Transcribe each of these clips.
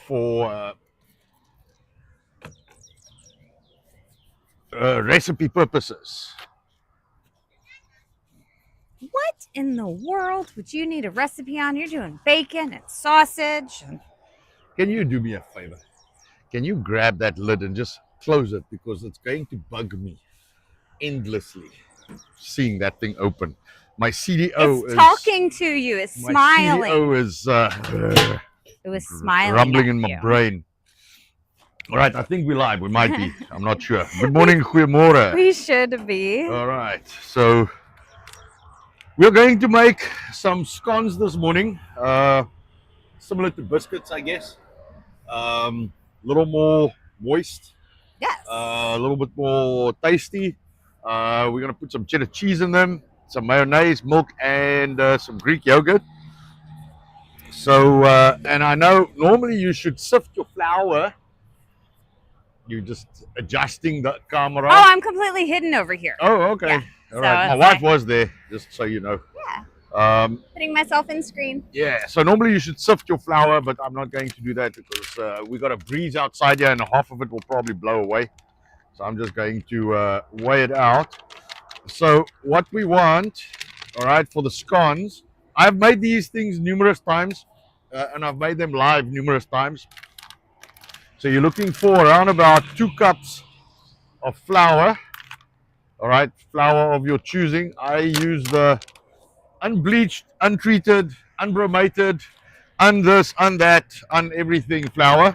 for recipe purposes. What in the world would you need a recipe on? You're doing bacon and sausage. Can you do me a favor? Can you grab that lid and just close it, because it's going to bug me endlessly seeing that thing open. My CDO It's talking to you. It's my smiling. CDO is It was smiling rumbling at in my you. brain. All right, I think we're live. We might be. I'm not sure. Good morning, goeiemorgen. We should be. All right, so we're going to make some scones this morning, similar to biscuits, I guess. A little more moist, Yes. a little bit more tasty. We're going to put some cheddar cheese in them, some mayonnaise, milk, and some Greek yogurt. So, and I know normally you should sift your flour. You're just adjusting the camera. Oh, I'm completely hidden over here. Oh, okay. Yeah. All right. My wife was there, just so you know. Yeah. Putting myself in screen. Yeah. So normally you should sift your flour, but I'm not going to do that because we got a breeze outside here, and half of it will probably blow away. So I'm just going to weigh it out. So what we want, all right, for the scones, I've made these things numerous times, and I've made them live numerous times. So you're looking for around about 2 cups of flour, all right, flour of your choosing. I use the unbleached, untreated, unbromated, this, that, everything flour.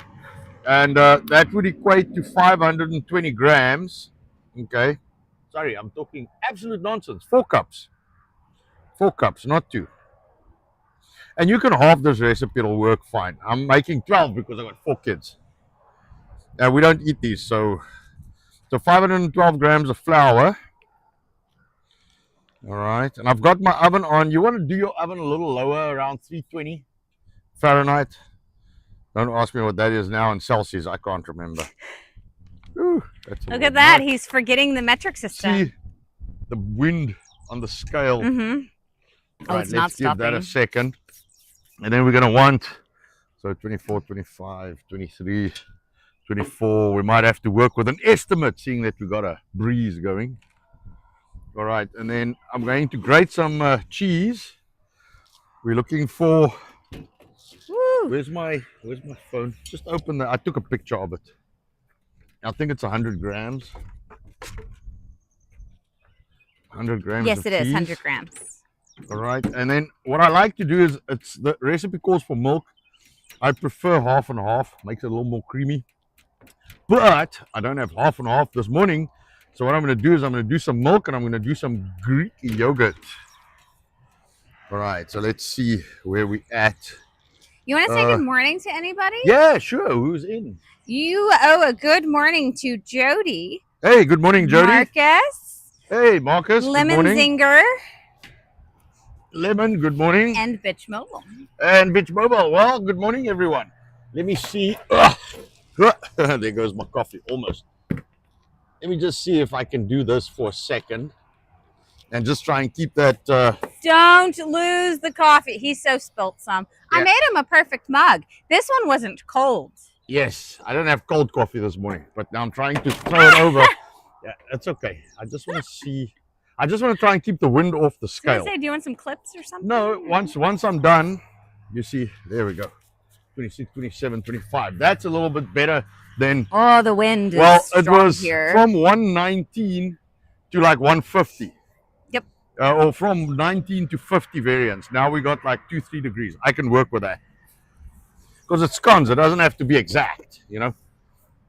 And that would equate to 520 grams, okay? Sorry, I'm talking absolute nonsense. 4 cups. 4 cups, not 2. And you can halve this recipe, it'll work fine. I'm making 12 because I've got 4 kids. We don't eat these, so 512 grams of flour. All right, and I've got my oven on. You want to do your oven a little lower, around 320 Fahrenheit. Don't ask me what that is now in Celsius. I can't remember. Ooh, look at that. Much. He's forgetting the metric system. See the wind on the scale. Mm-hmm. Right, let's give that a second. And then we're going to want, so 24, 25, 23, 24. We might have to work with an estimate, seeing that we got a breeze going. All right, and then I'm going to grate some cheese. We're looking for. Woo. Where's my phone? Just open the. I took a picture of it. I think it's 100 grams. 100 grams. Yes, of it is cheese. 100 grams. All right, and then what I like to do is, it's the recipe calls for milk. I prefer half and half, makes it a little more creamy. But I don't have half and half this morning, so what I'm going to do is I'm going to do some milk and I'm going to do some Greek yogurt. All right, so let's see where we at. You want to say good morning to anybody? Yeah, sure. Who's in? You owe a good morning to Jody. Hey, good morning, Jody. Marcus. Hey, Marcus. Lemon good morning. Zinger. Lemon, good morning. And Bitch Mobile. And Bitch Mobile. Well, good morning, everyone. Let me see. There goes my coffee, almost. Let me just see if I can do this for a second. And just try and keep that. Don't lose the coffee. He so spilt some. Yeah. I made him a perfect mug. This one wasn't cold. Yes, I don't have cold coffee this morning, but now I'm trying to throw it over. Yeah, that's okay. I just want to see. I just want to try and keep the wind off the scale. Do you want some clips or something? No, once I'm done, you see, there we go. 26, 27, 25. That's a little bit better than. Oh, the wind. Well, is it was here. From 119 to like 150. Yep. Or from 19 to 50 variants. Now we got like 2-3 degrees. I can work with that. Because it's scones, it doesn't have to be exact, you know.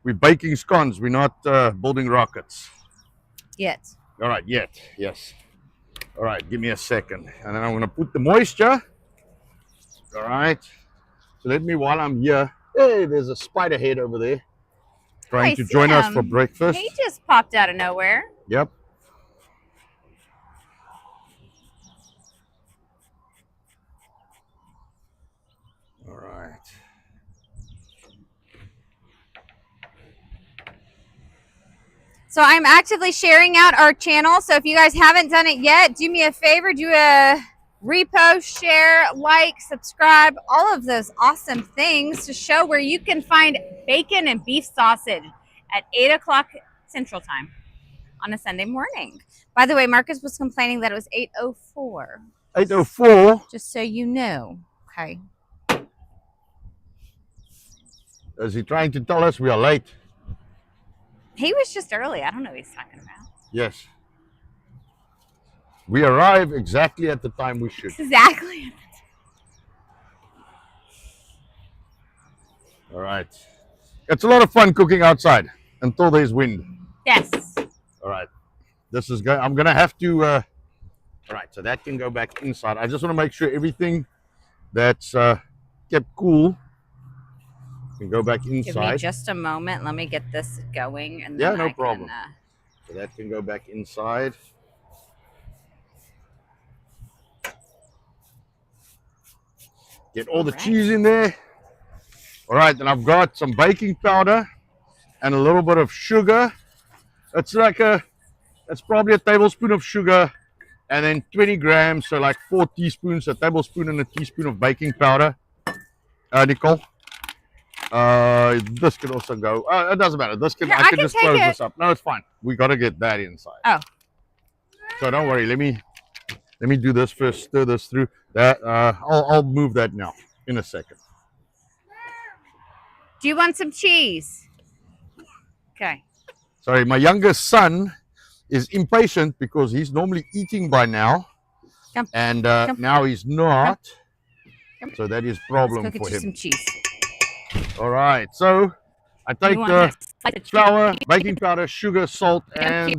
We're baking scones, we're not building rockets. Yet. All right, yet, yes. All right, give me a second. And then I'm going to put the moisture. All right. So let me, while I'm here, hey, there's a spider head over there trying to join us for breakfast. He just popped out of nowhere. Yep. All right. So I'm actively sharing out our channel. So if you guys haven't done it yet, do me a favor, do a repost, share, like, subscribe, all of those awesome things to show where you can find bacon and beef sausage at 8 o'clock Central Time on a Sunday morning. By the way, Marcus was complaining that it was 8:04. 8:04. Just so you know. Okay. Is he trying to tell us we are late? He was just early. I don't know what he's talking about. Yes. We arrive exactly at the time we should. Exactly. All right. It's a lot of fun cooking outside until there's wind. Yes. All right. This is going. I'm gonna have to. All right. So that can go back inside. I just want to make sure everything that's kept cool can go back inside. Give me just a moment. Let me get this going, and yeah, then no I problem. Can, So that can go back inside. Get all the cheese in there. All right, and I've got some baking powder and a little bit of sugar. It's probably a tablespoon of sugar, and then 20 grams, so like 4 teaspoons, a tablespoon and a teaspoon of baking powder. Nicole, this can also go. It doesn't matter. This can. Here, I can just close it. this up. No, it's fine. We got to get that inside. Oh. So don't worry. Let me do this first. Stir this through. That I'll move that now in a second. Do you want some cheese? Okay. Sorry, my youngest son is impatient because he's normally eating by now, and now he's not. So that is problem Let's go for get you him. some cheese. All right, so I take the flour, baking powder, sugar, salt, and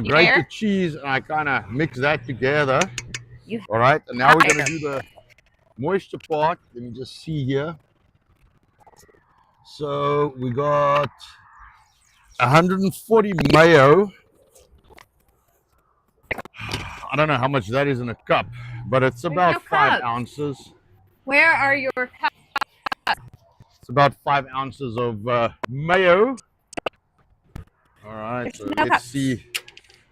grated cheese, and I kind of mix that together. All right, and now we're going to do the moisture part. Let me just see here. So we got 140 mayo. I don't know how much that is in a cup, but it's about 5 ounces. Where are your cups? It's about 5 ounces of mayo. All right, so let's see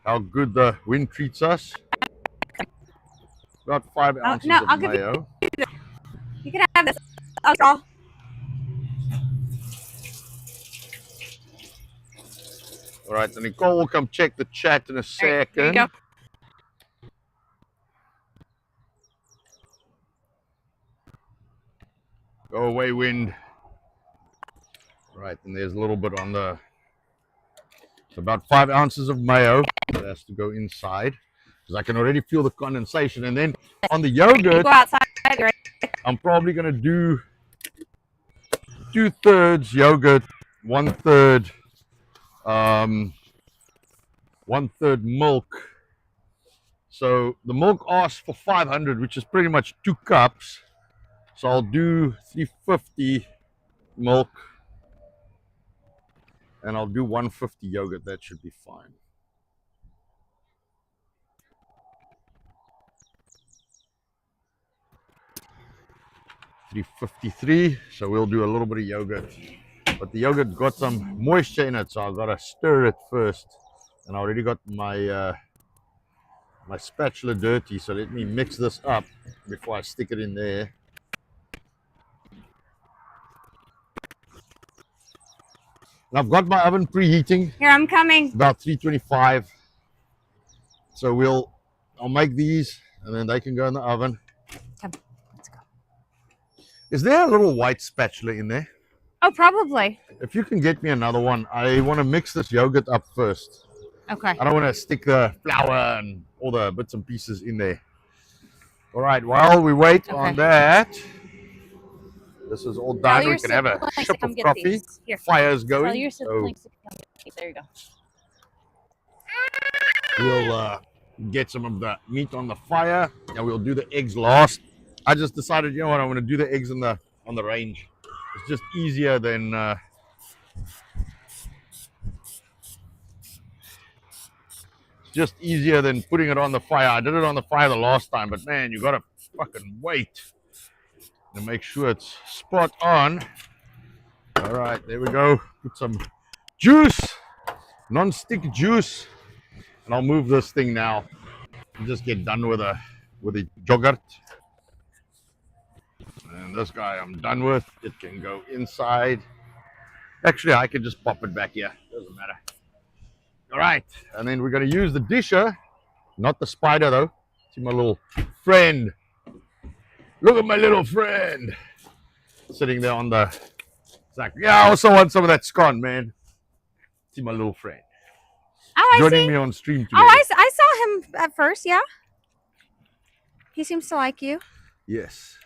how good the wind treats us. About 5 ounces of mayo. You can have this. Oh. All right, so Nicole will come check the chat in a second. Right, go away, wind. Right, and there's a little bit on the. It's about 5 ounces of mayo that has to go inside because I can already feel the condensation. And then on the yogurt, go outside, right? I'm probably going to do 2/3 yogurt, 1/3 1/3 milk. So the milk asks for 500, which is pretty much 2 cups. So I'll do 350 milk, and I'll do 150 yogurt. That should be fine. $353. So we'll do a little bit of yogurt, but the yogurt got some moisture in it, so I've got to stir it first. And I already got my my spatula dirty, so let me mix this up before I stick it in there. And I've got my oven preheating. Here, I'm coming. About 325. So I'll make these, and then they can go in the oven. Come, let's go. Is there a little white spatula in there? Oh, probably. If you can get me another one, I want to mix this yogurt up first. Okay. I don't want to stick the flour and all the bits and pieces in there. All right, while we wait on that, this is all done. We can have a sip of coffee. Fire's going. Tell your siblings to come get these. There you go. We'll get some of the meat on the fire, and we'll do the eggs last. I just decided, you know what, I'm going to do the eggs on the range. It's just easier than putting it on the fire. I did it on the fire the last time, but man, you gotta fucking wait to make sure it's spot on. All right, there we go. Put some juice, non-stick juice, and I'll move this thing now and just get done with with the yogurt. And this guy I'm done with. It can go inside. Actually, I can just pop it back here. Doesn't matter. All right. And then we're going to use the disher, not the spider though. See my little friend. Look at my little friend sitting there on the. It's like, yeah, I also want some of that scone, man. See my little friend. Oh, I Joining see. me on stream today. Oh, I saw him at first, yeah. He seems to like you. Yes.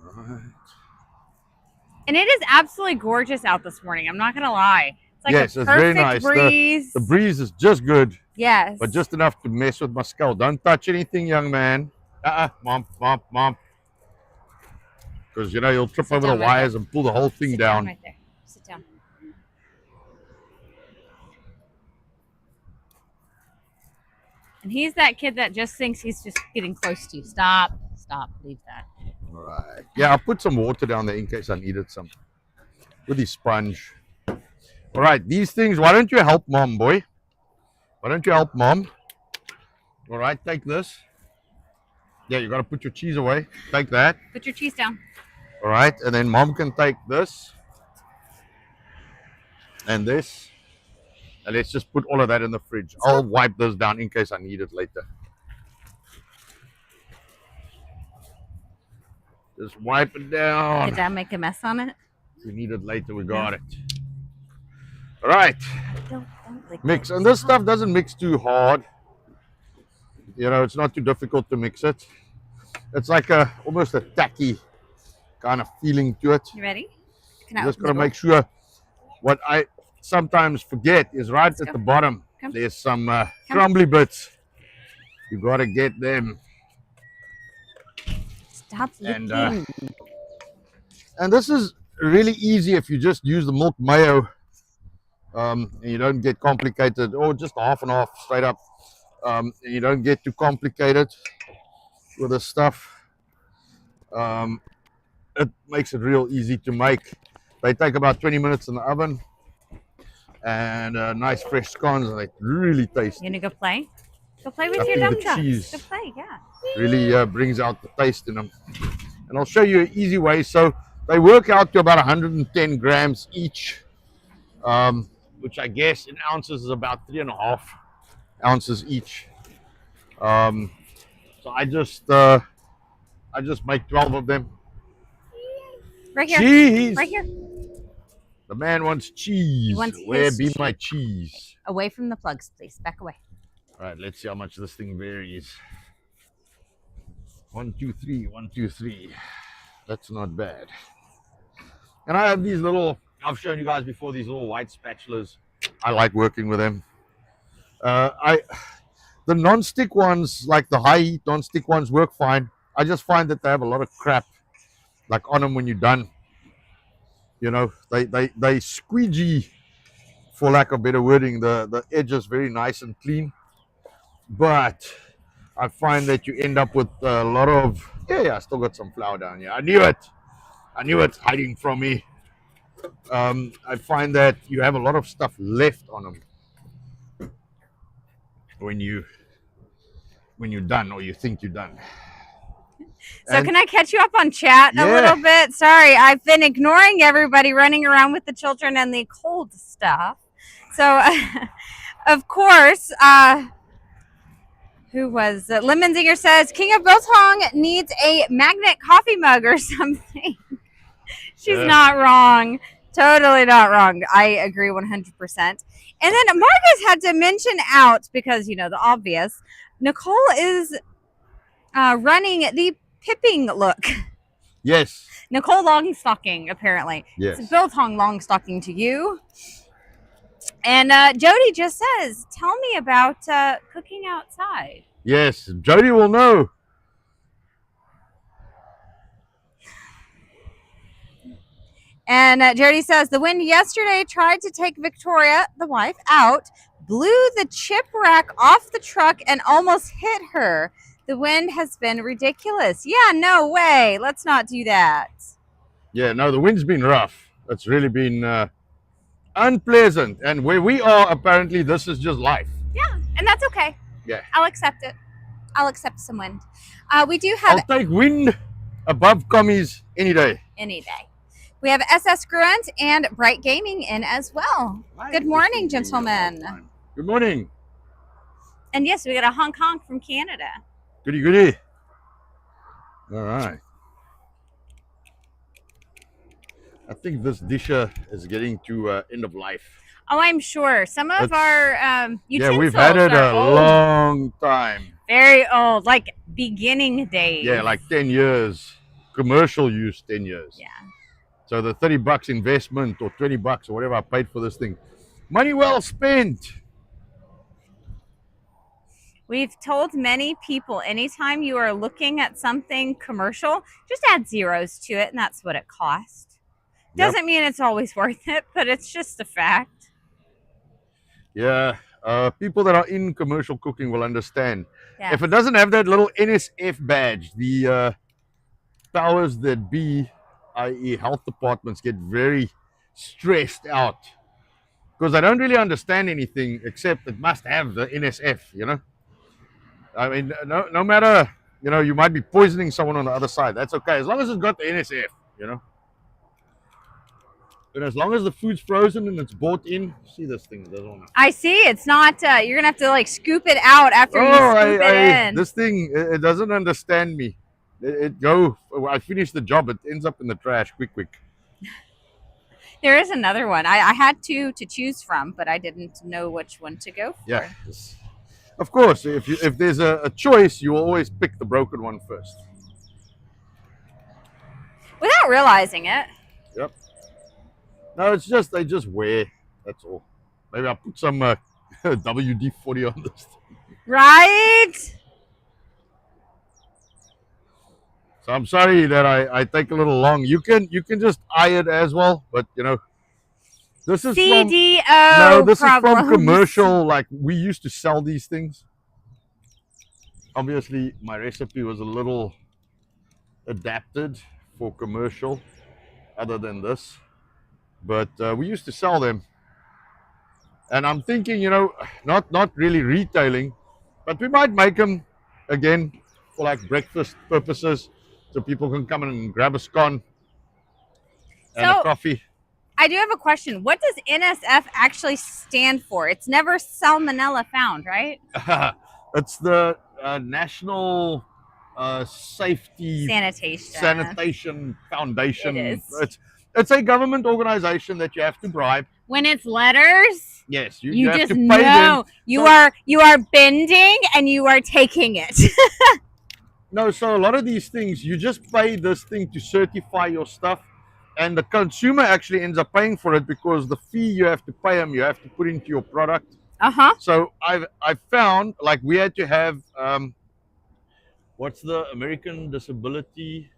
All right. And it is absolutely gorgeous out this morning. I'm not going to lie. It's like Yes, a it's very perfect nice. breeze. The breeze is just good, Yes. but just enough to mess with my skull. Don't touch anything, young man. Mom. Because, you know, you'll trip over the wires and pull the whole thing Sit down. right there. Sit down. And he's that kid that just thinks he's just getting close to you. Stop. Leave that. All right. Yeah, I'll put some water down there in case I needed some. With the sponge. All right, these things, why don't you help Mom, boy? Why don't you help Mom? All right, take this. Yeah, you got to put your cheese away. Take that. Put your cheese down. All right, and then Mom can take this. And this. And let's just put all of that in the fridge. I'll wipe this down in case I need it later. Just wipe it down. Did Dad make a mess on it? If we need it later, we got it. All right. Don't Mix. And this stuff doesn't mix too hard. You know, it's not too difficult to mix it. It's like almost a tacky kind of feeling to it. You ready? You just got to make sure. What I sometimes forget is right at the bottom. There's some crumbly bits. You got to get them. Stop licking. And this is really easy if you just use the milk mayo and you don't get complicated, or just half and half straight up. And you don't get too complicated with this stuff. It makes it real easy to make. They take about 20 minutes in the oven, and nice fresh scones, and they really taste. You gonna go play? Go play with your dum dums. Go play, yeah. Really brings out the taste in them. And I'll show you an easy way. So they work out to about 110 grams each, which I guess in ounces is about 3.5 ounces each. So I just make 12 of them. Right here. Cheese. Right here. The man wants cheese. Where be my cheese? Away from the plugs, please. Back away. All right, let's see how much this thing varies. 1, 2, 3, 1, 2, 3. That's not bad. And I have these little, I've shown you guys before, these little white spatulas. I like working with them. The non-stick ones, like the high heat non-stick ones, work fine. I just find that they have a lot of crap like on them when you're done. You know, they squeegee, for lack of better wording. The edge is very nice and clean, but I find that you end up with a lot of, I still got some flour down here. I knew it hiding from me. I find that you have a lot of stuff left on them when you're done, or you think you're done. So can I catch you up on chat a little bit? Sorry, I've been ignoring everybody running around with the children and the cold stuff. So, of course, who was Lemonzinger says King of Biltong needs a magnet coffee mug or something. She's not wrong. Totally not wrong. I agree 100%. And then Marcus had to mention out, because, you know, the obvious, Nicole is running the pipping look. Yes. Nicole Longstocking, apparently. Yes. It's Biltong Longstocking to you. And Jody just says, tell me about cooking outside. Yes, Jody will know. And Jody says, the wind yesterday tried to take Victoria, the wife, out, blew the chip rack off the truck and almost hit her. The wind has been ridiculous. Yeah, no way. Let's not do that. Yeah, no, the wind's been rough. It's really been unpleasant. And where we are, apparently, this is just life. Yeah, and that's okay. Yeah. I'll accept it. I'll accept some wind. We do have I'll take wind above commies any day. any day. We have SS Grunt and Bright Gaming in as well. Good morning, gentlemen. Good morning. And yes, we got a honk honk from Canada. Goody goody. All right. I think this disher is getting to end of life. Oh, I'm sure. Some of our utensils yeah, we've had it are a old. long time. Very old, like beginning days. Yeah, like 10 years. Commercial use, 10 years. Yeah. So the $30 investment or $20 or whatever I paid for this thing, money well spent. We've told many people anytime you are looking at something commercial, just add zeros to it, and that's what it costs. Doesn't mean it's always worth it, but it's just a fact. Yeah, people that are in commercial cooking will understand. Yeah. If it doesn't have that little NSF badge, the powers that be, i.e. health departments, get very stressed out because I don't really understand anything except it must have the NSF, you know? I mean, no matter, you know, you might be poisoning someone on the other side. That's okay, as long as it's got the NSF, you know? And as long as the food's frozen and it's bought in, see this thing, it doesn't want to. I see. It's not, you're going to have to like scoop it out after you scoop it in. This thing, it doesn't understand me. I finish the job, it ends up in the trash quick. There is another one. I had two to choose from, but I didn't know which one to go for. Yeah. Of course, if there's a choice, you will always pick the broken one first. Without realizing it. Yep. No, it's just, they just wear, that's all. Maybe I'll put some WD-40 on this thing. Right? So I'm sorry that I take a little long. You can just eye it as well, but you know, this is this is from commercial. Like we used to sell these things. Obviously, my recipe was a little adapted for commercial, other than this. But we used to sell them, and I'm thinking, you know, not really retailing, but we might make them again for like breakfast purposes, so people can come in and grab a scone and a coffee. I do have a question. What does NSF actually stand for? It's never salmonella found, right? It's the National Safety Sanitation Foundation. It is. It's a government organization that you have to bribe. When it's letters, yes, you have just to pay know them. you are bending and you are taking it. No, so a lot of these things, you just pay this thing to certify your stuff. And the consumer actually ends up paying for it because the fee you have to pay them, you have to put into your product. So I've found, like, we had to have what's the American Disability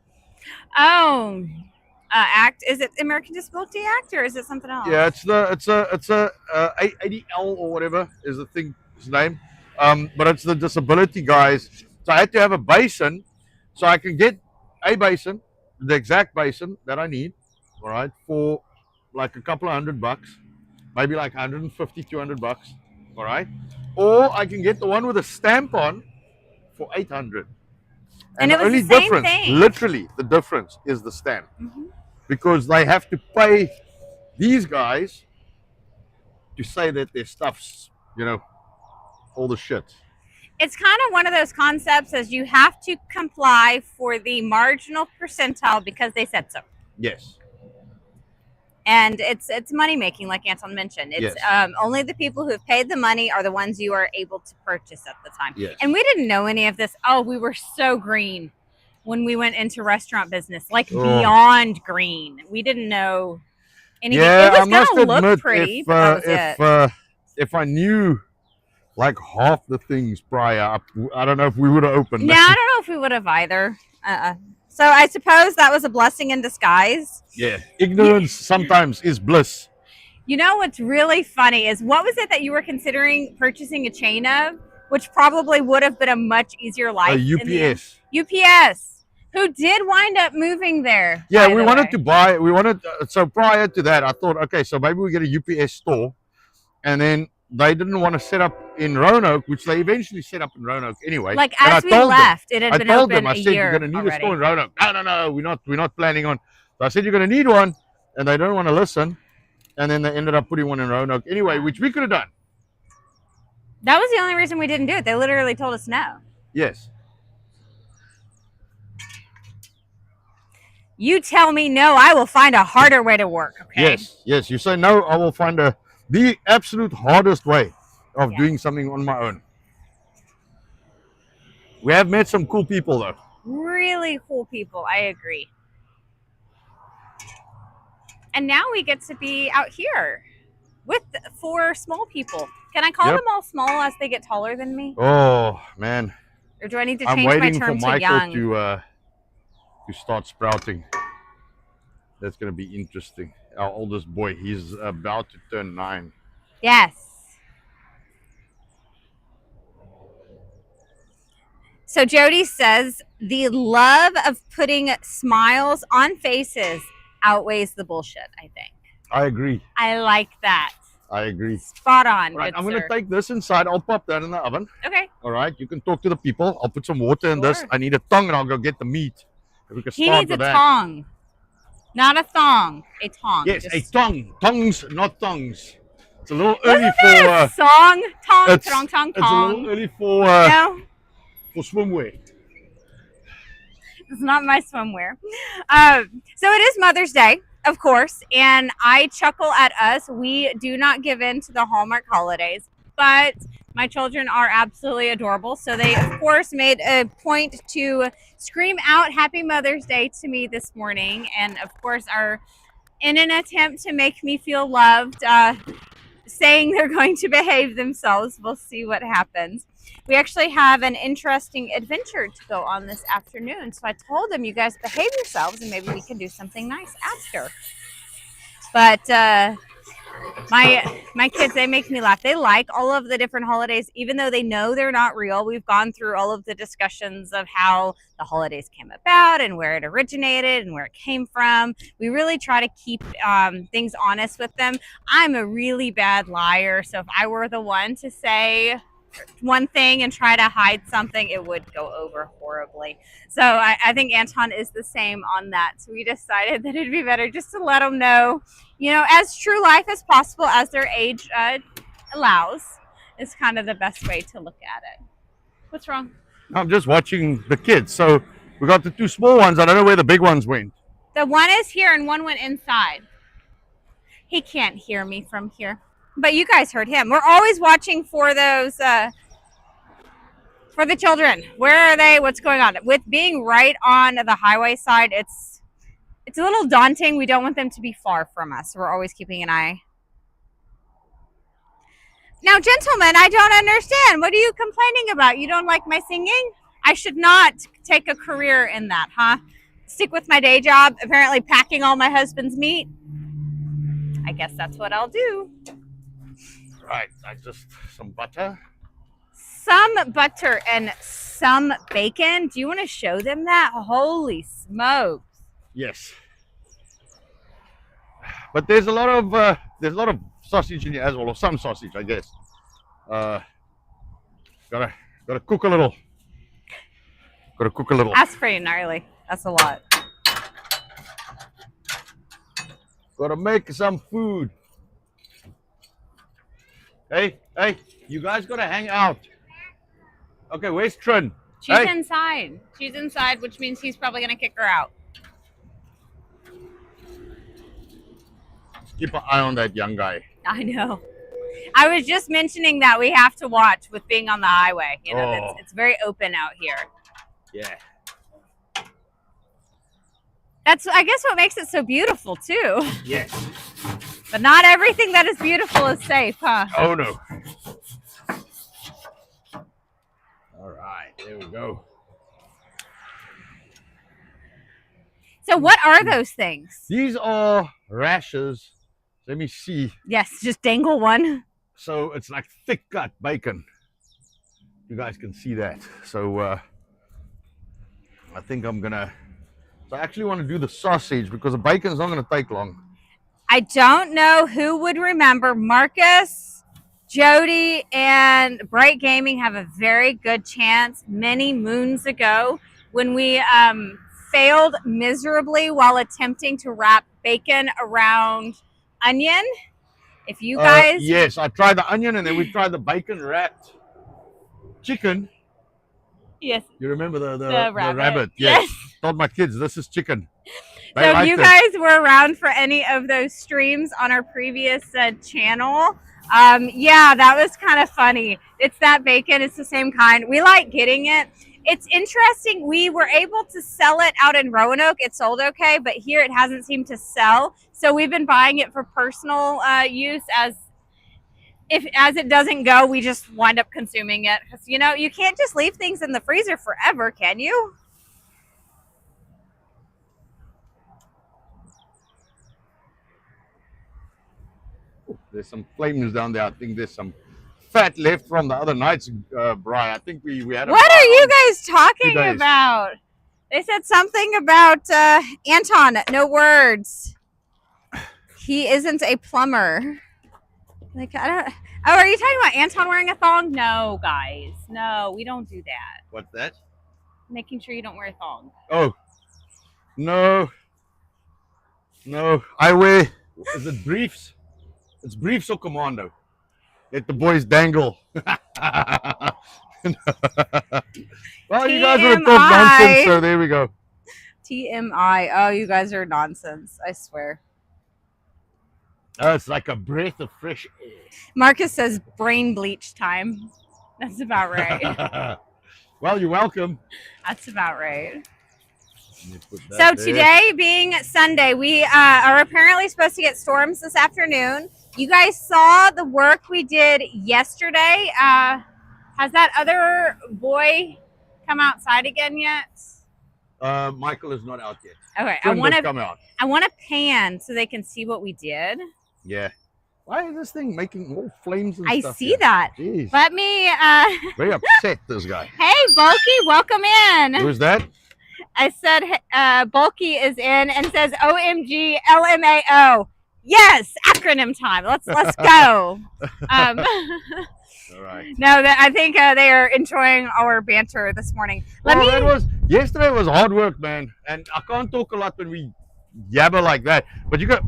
Act? Is it American Disability Act or is it something else? Yeah, it's a ADL or whatever is the thing's name, but it's the disability guys. So I had to have a basin, so I can get a basin, the exact basin that I need. All right, for like a couple of $100, maybe like 150, $200. All right, or I can get the one with a stamp on for 800. And it was only the same difference, thing. literally, the difference is the stamp, because they have to pay these guys to say that their stuff's, you know, all the shit. It's kind of one of those concepts as you have to comply for the marginal percentile because they said so. Yes. And it's money making, like Anton mentioned. It's only the people who have paid the money are the ones you are able to purchase at the time. Yes. And we didn't know any of this. Oh, we were so green when we went into restaurant business, like beyond green. We didn't know anything. Yeah, it was I must gonna look admit, pretty, but that was it. If I knew like half the things prior, I don't know if we would have opened. No, I don't know if we would have either. So I suppose that was a blessing in disguise. Yeah, ignorance sometimes is bliss. You know what's really funny is, what was it that you were considering purchasing a chain of, which probably would have been a much easier life? UPS. UPS. Who did wind up moving there. Yeah, by we the wanted way. to buy. So prior to that, I thought, okay, so maybe we get a UPS store, and then they didn't want to set up in Roanoke, which they eventually set up in Roanoke anyway. Like And as we left, it had I been told open them, I a said, you're going year to need a already. store in Roanoke. No, we're not planning on. So I said, you're going to need one, and they don't want to listen. And then they ended up putting one in Roanoke anyway, Yeah. which we could have done. That was the only reason we didn't do it. They literally told us no. Yes. You tell me no, I will find a harder way to work. Okay. Yes. You say no, I will find the absolute hardest way of Yeah. doing something on my own. We have met some cool people though. Really cool people. I agree. And now we get to be out here with 4 small people. Can I call Yep. them all small as they get taller than me? Oh man, Or do I need to I'm change my waiting for term to Michael young? to start sprouting. That's gonna be interesting. Our oldest boy, he's about to turn 9. Yes. So Jody says the love of putting smiles on faces outweighs the bullshit, I think. I agree. I like that. I agree. Spot on. Right, good I'm gonna sir. take this inside. I'll pop that in the oven. Okay. All right, you can talk to the people. I'll put some water in this. Sure. I need a tongue, and I'll go get the meat. If we can He start needs a with that. tong. Not a thong. A tong. Yes, Just- a tongue. Tongues, not tongues. It's a little early Wasn't for. there a song? Tong, It's, tong, tong, it's a little tong. early for No, swimwear. it's not my swimwear. So it is Mother's Day, of course, and I chuckle at us. We do not give in to the Hallmark holidays, but my children are absolutely adorable. So they, of course, made a point to scream out Happy Mother's Day to me this morning, and of course, are in an attempt to make me feel loved, saying they're going to behave themselves. We'll see what happens. We actually have an interesting adventure to go on this afternoon. So I told them, you guys behave yourselves and maybe we can do something nice after. But my kids, they make me laugh. They like all of the different holidays, even though they know they're not real. We've gone through all of the discussions of how the holidays came about and where it originated and where it came from. We really try to keep things honest with them. I'm a really bad liar, so if I were the one to say one thing and try to hide something, it would go over horribly. So I think Anton is the same on that. So we decided that it'd be better just to let them know, you know, as true life as possible, as their age allows, is kind of the best way to look at it. What's wrong? I'm just watching the kids. So we got the 2 small ones. I don't know where the big ones went. The one is here and one went inside. He can't hear me from here. But you guys heard him. We're always watching for those, for the children. Where are they? What's going on? With being right on the highway side, it's a little daunting. We don't want them to be far from us. So we're always keeping an eye. Now, gentlemen, I don't understand. What are you complaining about? You don't like my singing? I should not take a career in that, huh? Stick with my day job, apparently packing all my husband's meat. I guess that's what I'll do. Right, some butter. Some butter and some bacon. Do you want to show them that? Holy smokes. Yes. But there's a lot of sausage in here as well, or some sausage, I guess. Gotta cook a little. Gotta cook a little. That's pretty gnarly. That's a lot. Gotta make some food. Hey, you guys gotta hang out. Okay, where's Trin? She's Hey. inside. She's inside, which means he's probably going to kick her out. Keep an eye on that young guy. I know. I was just mentioning that we have to watch with being on the highway. You know, Oh. it's very open out here. Yeah. That's, I guess, what makes it so beautiful, too. Yes. But not everything that is beautiful is safe, huh? Oh no. All right, there we go. So what are those things? These are rashes. Let me see. Yes, just dangle one. So it's like thick cut bacon. You guys can see that. So I think I'm gonna. So I actually want to do the sausage because the bacon's not gonna take long. I don't know who would remember. Marcus, Jody, and Bright Gaming have a very good chance many moons ago when we failed miserably while attempting to wrap bacon around onion. If you guys, Yes, I tried the onion and then we tried the bacon wrapped chicken. yes, You remember the the rabbit. Yes. Told my kids this is chicken. They So if liked you it. guys were around for any of those streams on our previous channel, yeah, that was kind of funny. It's that bacon. It's the same kind. We like getting it. It's interesting. We were able to sell it out in Roanoke. It sold okay, but here it hasn't seemed to sell. So we've been buying it for personal use as it doesn't go, we just wind up consuming it. Because, you know, you can't just leave things in the freezer forever, can you? There's some flames down there. I think there's some fat left from the other night's braai. I think we had. What are you guys talking 2 days. about? They said something about Anton. No words. He isn't a plumber. Like I don't. Oh, are you talking about Anton wearing a thong? No, guys. No, we don't do that. What's that? Making sure you don't wear a thong. Oh, no. I wear. Is it briefs? It's briefs or commando. Let the boys dangle. Well, you guys would have talked nonsense, so there we go. TMI. Oh, you guys are nonsense. I swear. Oh, it's like a breath of fresh air. Marcus says brain bleach time. That's about right. Well, you're welcome. That's about right. So there. Today being Sunday, we are apparently supposed to get storms this afternoon. You guys saw the work we did yesterday. Has that other boy come outside again yet? Michael is not out yet. Okay, I want to pan so they can see what we did. Yeah. Why is this thing making more flames and I stuff? see that. Jeez. Let me. Very upset, this guy. Hey, Bulky, welcome in. Who's that? I said Bulky is in and says OMG LMAO. Yes, acronym time. Let's go. All right. No, I think they are enjoying our banter this morning. Yesterday was hard work, man, and I can't talk a lot when we yabber like that. But you got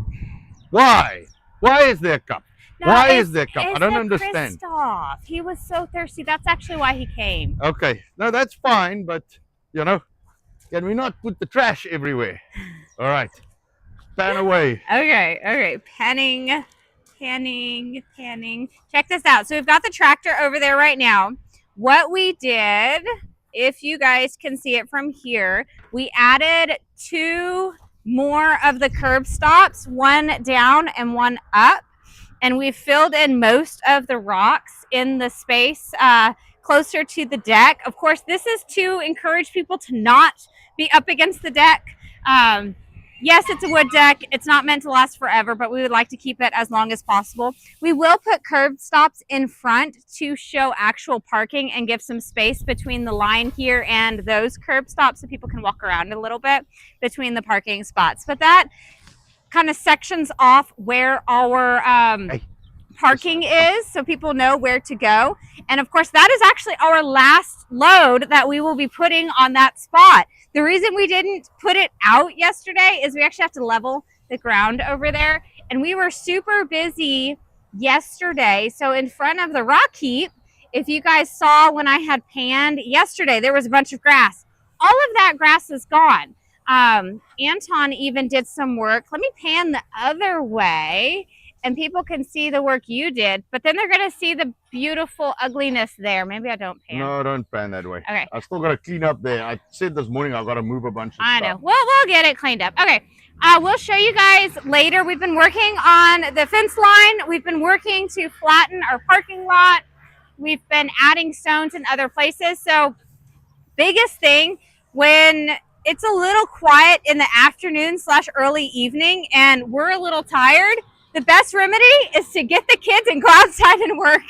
why? Why is there a cup? Why is there a cup? I don't understand. Christoph. He was so thirsty. That's actually why he came. Okay, no, that's fine, but you know, can we not put the trash everywhere? All right, pan away. Okay, panning. Check this out. So we've got the tractor over there right now. What we did, if you guys can see it from here, we added 2 more of the curb stops, one down and one up. And we filled in most of the rocks in the space closer to the deck. Of course, this is to encourage people to not be up against the deck. Yes, it's a wood deck. It's not meant to last forever, but we would like to keep it as long as possible. We will put curb stops in front to show actual parking and give some space between the line here and those curb stops so people can walk around a little bit between the parking spots. But that kind of sections off where our parking is so people know where to go. And of course, that is actually our last load that we will be putting on that spot. The reason we didn't put it out yesterday is we actually have to level the ground over there. And we were super busy yesterday. So in front of the rock heap, if you guys saw when I had panned yesterday, there was a bunch of grass. All of that grass is gone. Anton even did some work. Let me pan the other way and people can see the work you did, but then they're going to see the beautiful ugliness there. Maybe I don't pan. No, don't pan that way. Okay. I still got to clean up there. I said this morning I've got to move a bunch of stuff. I know. We'll get it cleaned up. Okay. We'll show you guys later. We've been working on the fence line. We've been working to flatten our parking lot. We've been adding stones in other places. So biggest thing, when it's a little quiet in the afternoon / early evening and we're a little tired, the best remedy is to get the kids and go outside and work.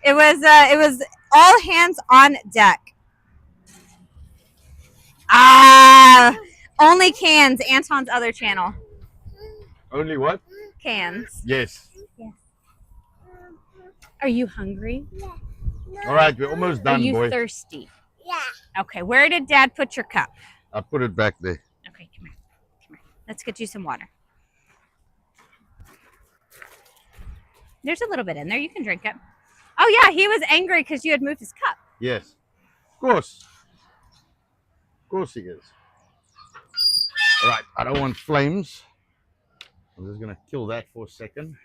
It was all hands on deck. Only cans. Anton's other channel. Only what? Cans. Yes. Yes. Are you hungry? All right, we're almost done, Are you boy. thirsty? Yeah. Okay, where did Dad put your cup? I put it back there. Okay, come here. Come here. Let's get you some water. There's a little bit in there. You can drink it. Oh, yeah, he was angry because you had moved his cup. Yes. Of course. Of course he is. All right, I don't want flames. I'm just going to kill that for a second.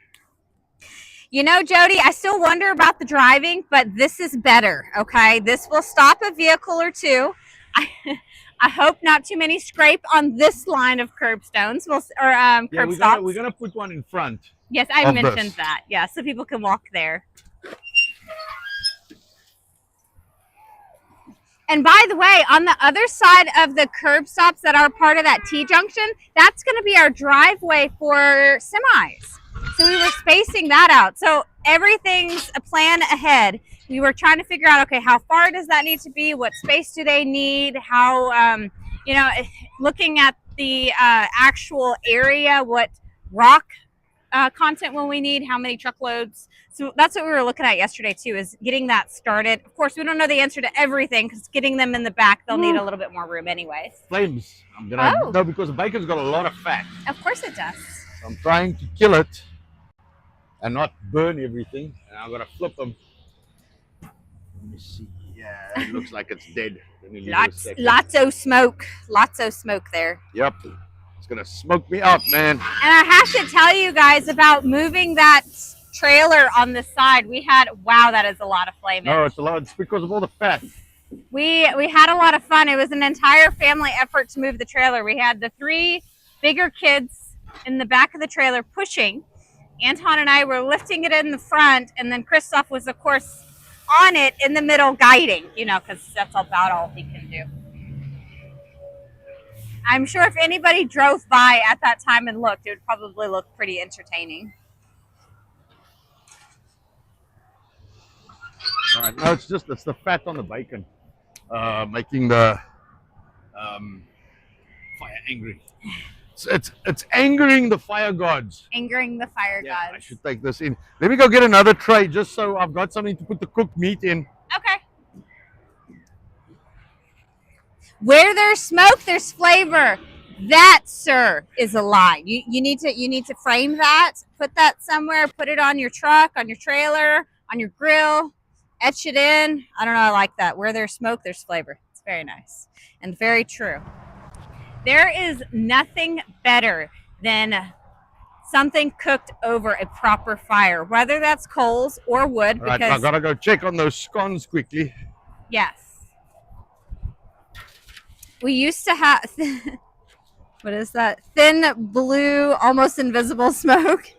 You know, Jody, I still wonder about the driving, but this is better, okay? This will stop a vehicle or two. I hope not too many scrape on this line of curbstones curb stops. We're gonna put one in front. Yes, I mentioned that. Yeah, so people can walk there. And by the way, on the other side of the curb stops that are part of that T-junction, that's going to be our driveway for semis. So we were spacing that out. So everything's a plan ahead. We were trying to figure out, okay, how far does that need to be? What space do they need? How, looking at the actual area, what rock content will we need? How many truckloads? So that's what we were looking at yesterday too, is getting that started. Of course, we don't know the answer to everything because getting them in the back, they'll need a little bit more room anyways. Flames. No, because the bacon's got a lot of fat. Of course it does. So I'm trying to kill it and not burn everything. And I'm gonna flip them. Let me see. Yeah, it looks like it's dead. Lots of smoke. Lots of smoke there. Yep. It's gonna smoke me out, man. And I have to tell you guys about moving that trailer on the side. Wow, that is a lot of flamage. No, it's a lot. It's because of all the fat. We had a lot of fun. It was an entire family effort to move the trailer. We had the 3 bigger kids in the back of the trailer pushing. Anton and I were lifting it in the front, and then Christoph was, of course, on it in the middle guiding, because that's about all he can do. I'm sure if anybody drove by at that time and looked, it would probably look pretty entertaining. All right, no, it's the fat on the bacon, making the fire angry. It's angering the fire gods. Angering the fire gods. I should take this in. Let me go get another tray just so I've got something to put the cooked meat in. Okay. Where there's smoke, there's flavor. That, sir, is a lie. You need to frame that, put that somewhere, put it on your truck, on your trailer, on your grill, etch it in. I don't know, I like that. Where there's smoke, there's flavor. It's very nice and very true. There is nothing better than something cooked over a proper fire, whether that's coals or wood. All right, I gotta go check on those scones quickly. Yes. We used to have, what is that? Thin blue, almost invisible smoke.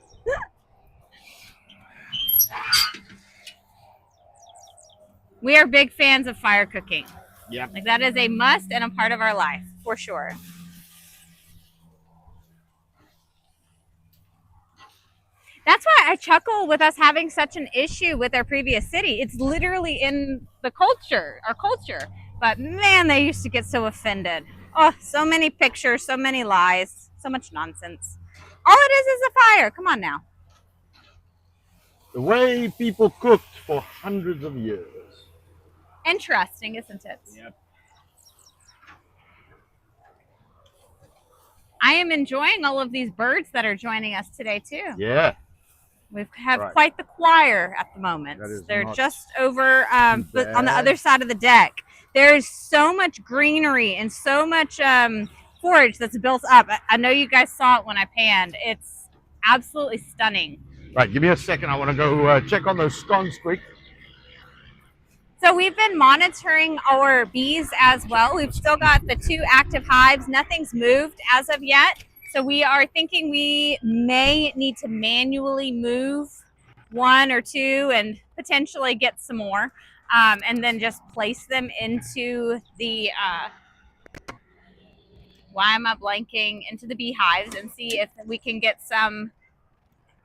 We are big fans of fire cooking. Yeah. Like that is a must and a part of our life, for sure. That's why I chuckle with us having such an issue with our previous city. It's literally in the culture, our culture. But man, they used to get so offended. Oh, so many pictures, so many lies, so much nonsense. All it is a fire. Come on now. The way people cooked for hundreds of years. Interesting, isn't it? Yep. I am enjoying all of these birds that are joining us today too. Yeah. We have quite the choir at the moment. They're just over on the other side of the deck. There's so much greenery and so much forage that's built up. I know you guys saw it when I panned. It's absolutely stunning. Right, give me a second. I want to go check on those scones quick. So we've been monitoring our bees as well. We've still got the 2 active hives. Nothing's moved as of yet. So we are thinking we may need to manually move 1 or 2 and potentially get some more. And then just place them into the, why am I blanking, into the beehives and see if we can get some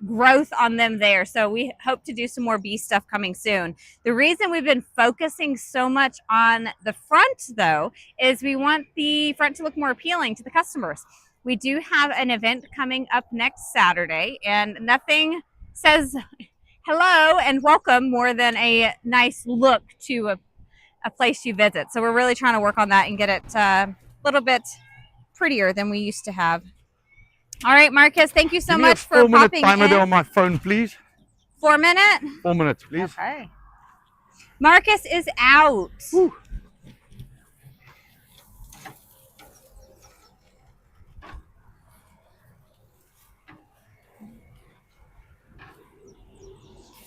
growth on them there. So we hope to do some more bee stuff coming soon. The reason we've been focusing so much on the front, though, is we want the front to look more appealing to the customers. We do have an event coming up next Saturday, and nothing says hello and welcome more than a nice look to a place you visit. So we're really trying to work on that and get it a little bit prettier than we used to have. All right, Marcus, thank you so much for popping in. 4-minute timer there on my phone, please. 4 minute? 4 minutes, please. Okay. Marcus is out. Whew.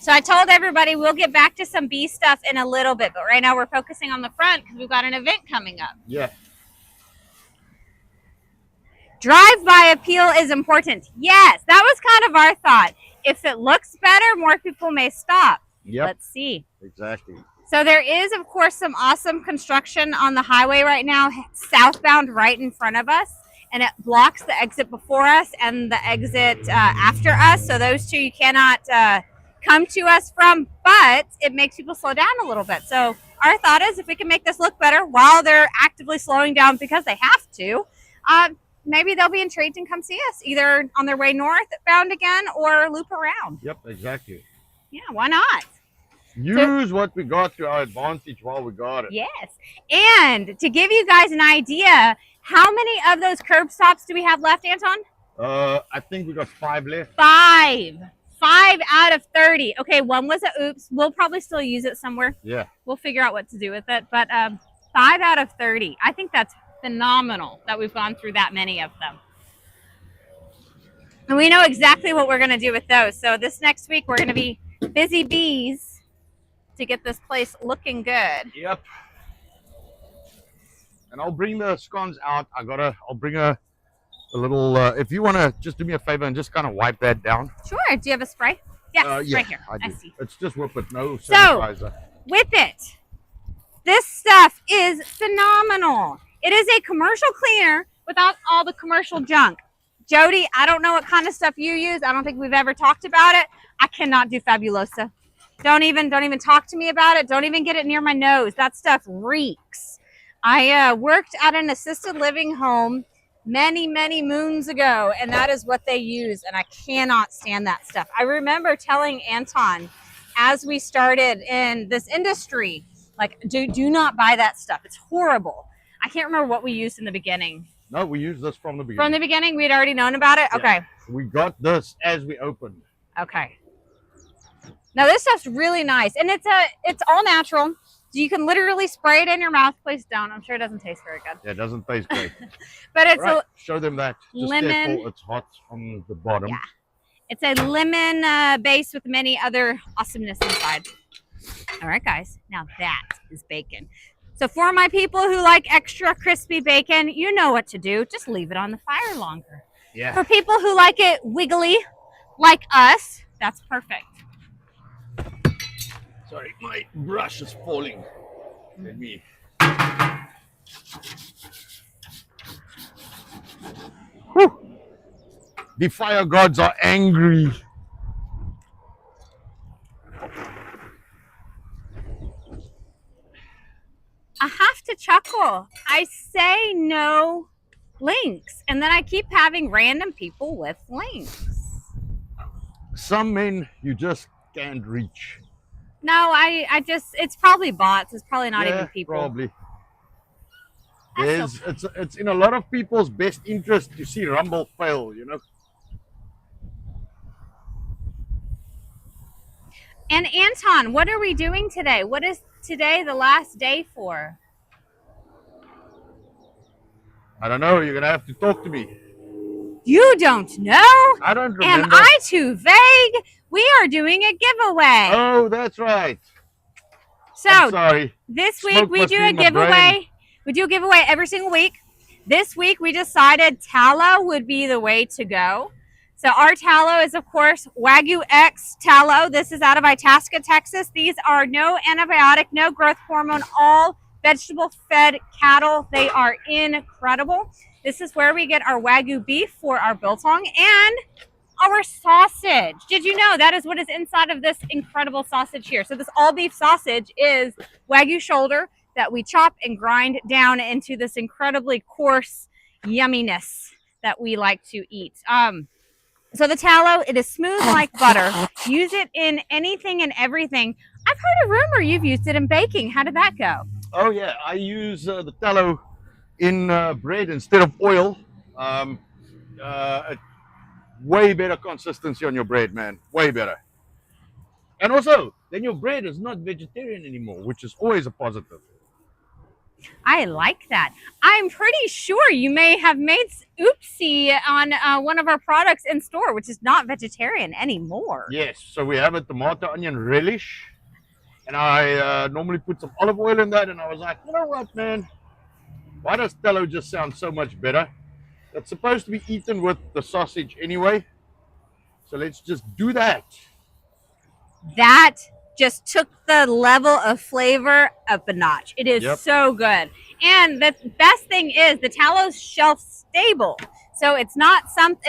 So I told everybody we'll get back to some bee stuff in a little bit, but right now we're focusing on the front because we've got an event coming up. Yeah. Drive-by appeal is important. Yes, that was kind of our thought. If it looks better, more people may stop. Yep. Let's see. Exactly. So there is, of course, some awesome construction on the highway right now, southbound right in front of us, and it blocks the exit before us and the exit after us. So those two you cannot come to us from, but it makes people slow down a little bit. So our thought is if we can make this look better while they're actively slowing down because they have to, maybe they'll be intrigued and come see us either on their way northbound again or loop around. Yep, exactly. Yeah, why not? Use what we got to our advantage while we got it. Yes. And to give you guys an idea, how many of those curb stops do we have left, Anton? I think we got 5 left. 5 out of 30. Okay, one was a oops. We'll probably still use it somewhere. Yeah. We'll figure out what to do with it. But 5 out of 30. I think that's phenomenal that we've gone through that many of them. And we know exactly what we're going to do with those. So this next week, we're going to be busy bees to get this place looking good. Yep. And I'll bring the scones out. I'll bring a little, if you want to just do me a favor and just kind of wipe that down. Sure. Do you have a spray? Yes, Yeah, right here. I do. see. It's just whip it, no sanitizer. With it, this stuff is phenomenal. It is a commercial cleaner without all the commercial junk. Jody, I don't know what kind of stuff you use. I don't think we've ever talked about it. I cannot do Fabulosa. Don't even talk to me about it. Don't even get it near my nose. That stuff reeks. I worked at an assisted living home many moons ago, and that is what they use, and I cannot stand that stuff. I remember telling Anton as we started in this industry, like, do not buy that stuff. It's horrible. I can't remember what we used in the beginning. No, we used this from the beginning. From the beginning, we'd already known about it? Okay. Yeah. We got this as we opened. Okay. Now this stuff's really nice, and it's all natural. You can literally spray it in your mouth. Please don't. I'm sure it doesn't taste very good. Yeah, it doesn't taste great. But it's right. Show them that. Just lemon. careful, it's hot on the bottom. Yeah. It's a lemon base with many other awesomeness inside. All right, guys. Now that is bacon. So for my people who like extra crispy bacon, you know what to do. Just leave it on the fire longer. Yeah. For people who like it wiggly, like us, that's perfect. Sorry, my brush is falling. Let me. Whew. The fire gods are angry. I have to chuckle. I say no links, and then I keep having random people with links. Some men you just can't reach. No, I just, it's probably bots. It's probably not even people. Probably. That's It's in a lot of people's best interest to see Rumble fail, you know. And Anton, what are we doing today? What is today the last day for? I don't know. You're gonna have to talk to me. You don't know? I don't remember. Am I too vague? We are doing a giveaway. Oh, that's right. So I'm sorry. This week Smoke we must do be a in my giveaway. brain. We do a giveaway every single week. This week we decided tallow would be the way to go. So our tallow is, of course, Wagyu X tallow. This is out of Itasca, Texas. These are no antibiotic, no growth hormone, all vegetable-fed cattle. They are incredible. This is where we get our Wagyu beef for our biltong. And our sausage. Did you know that is what is inside of this incredible sausage here? So this all beef sausage is Wagyu shoulder that we chop and grind down into this incredibly coarse yumminess that we like to eat. So the tallow, it is smooth like butter. Use it in anything and everything. I've heard a rumor you've used it in baking. How did that go? Oh yeah, I use the tallow in bread instead of oil. Way better consistency on your bread, man. Way better. And also, then your bread is not vegetarian anymore, which is always a positive. I like that. I'm pretty sure you may have made oopsie on one of our products in store, which is not vegetarian anymore. Yes, so we have a tomato onion relish. And I normally put some olive oil in that. And I was like, you know what, man? Why does tallow just sound so much better? It's supposed to be eaten with the sausage anyway. So let's just do that. That just took the level of flavor up a notch. It is so good. And the best thing is the tallow's shelf stable. So it's not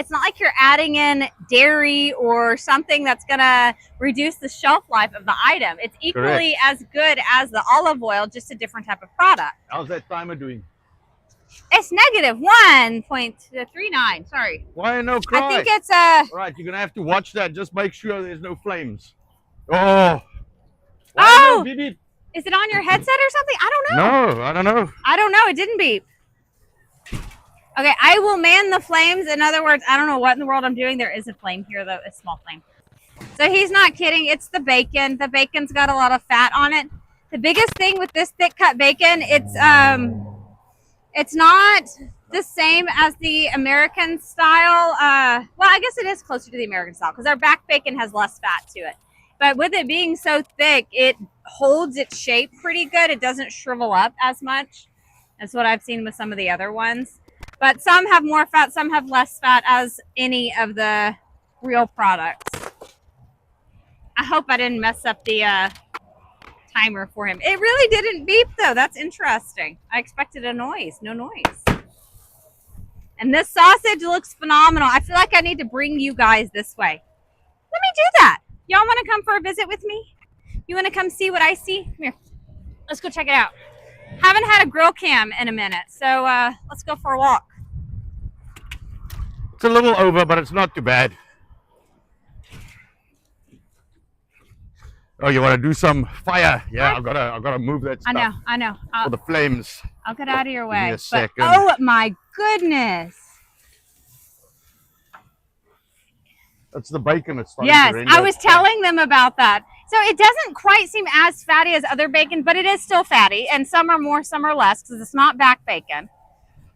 like you're adding in dairy or something that's gonna reduce the shelf life of the item. It's equally as good as the olive oil, just a different type of product. How's that timer doing? It's negative 1.39. Sorry. Why no cry? I think it's Right, you're gonna have to watch that. Just make sure there's no flames. Oh. Oh. No, beep? Is it on your headset or something? I don't know. No, I don't know. I don't know. It didn't beep. Okay, I will man the flames. In other words, I don't know what in the world I'm doing. There is a flame here, though, a small flame. So he's not kidding. It's the bacon. The bacon's got a lot of fat on it. The biggest thing with this thick cut bacon, it's not the same as the American style. Well, I guess it is closer to the American style because our back bacon has less fat to it. But with it being so thick, it holds its shape pretty good. It doesn't shrivel up as much. That's what I've seen with some of the other ones. But some have more fat, some have less fat, as any of the real products. I hope I didn't mess up the timer for him. It really didn't beep, though. That's interesting. I expected a noise. No noise. And this sausage looks phenomenal. I feel like I need to bring you guys this way. Let me do that. Y'all want to come for a visit with me? You want to come see what I see? Come here. Let's go check it out. Haven't had a grill cam in a minute, so let's go for a walk. It's a little over, but it's not too bad. Oh, you want to do some fire? Yeah, I've gotta move that stuff. I know. For the flames. I'll get out of your way. Give me a second. Oh my goodness! That's the bacon that's starting Yes, to render. I was telling them about that. So it doesn't quite seem as fatty as other bacon, but it is still fatty, and some are more, some are less, because it's not back bacon.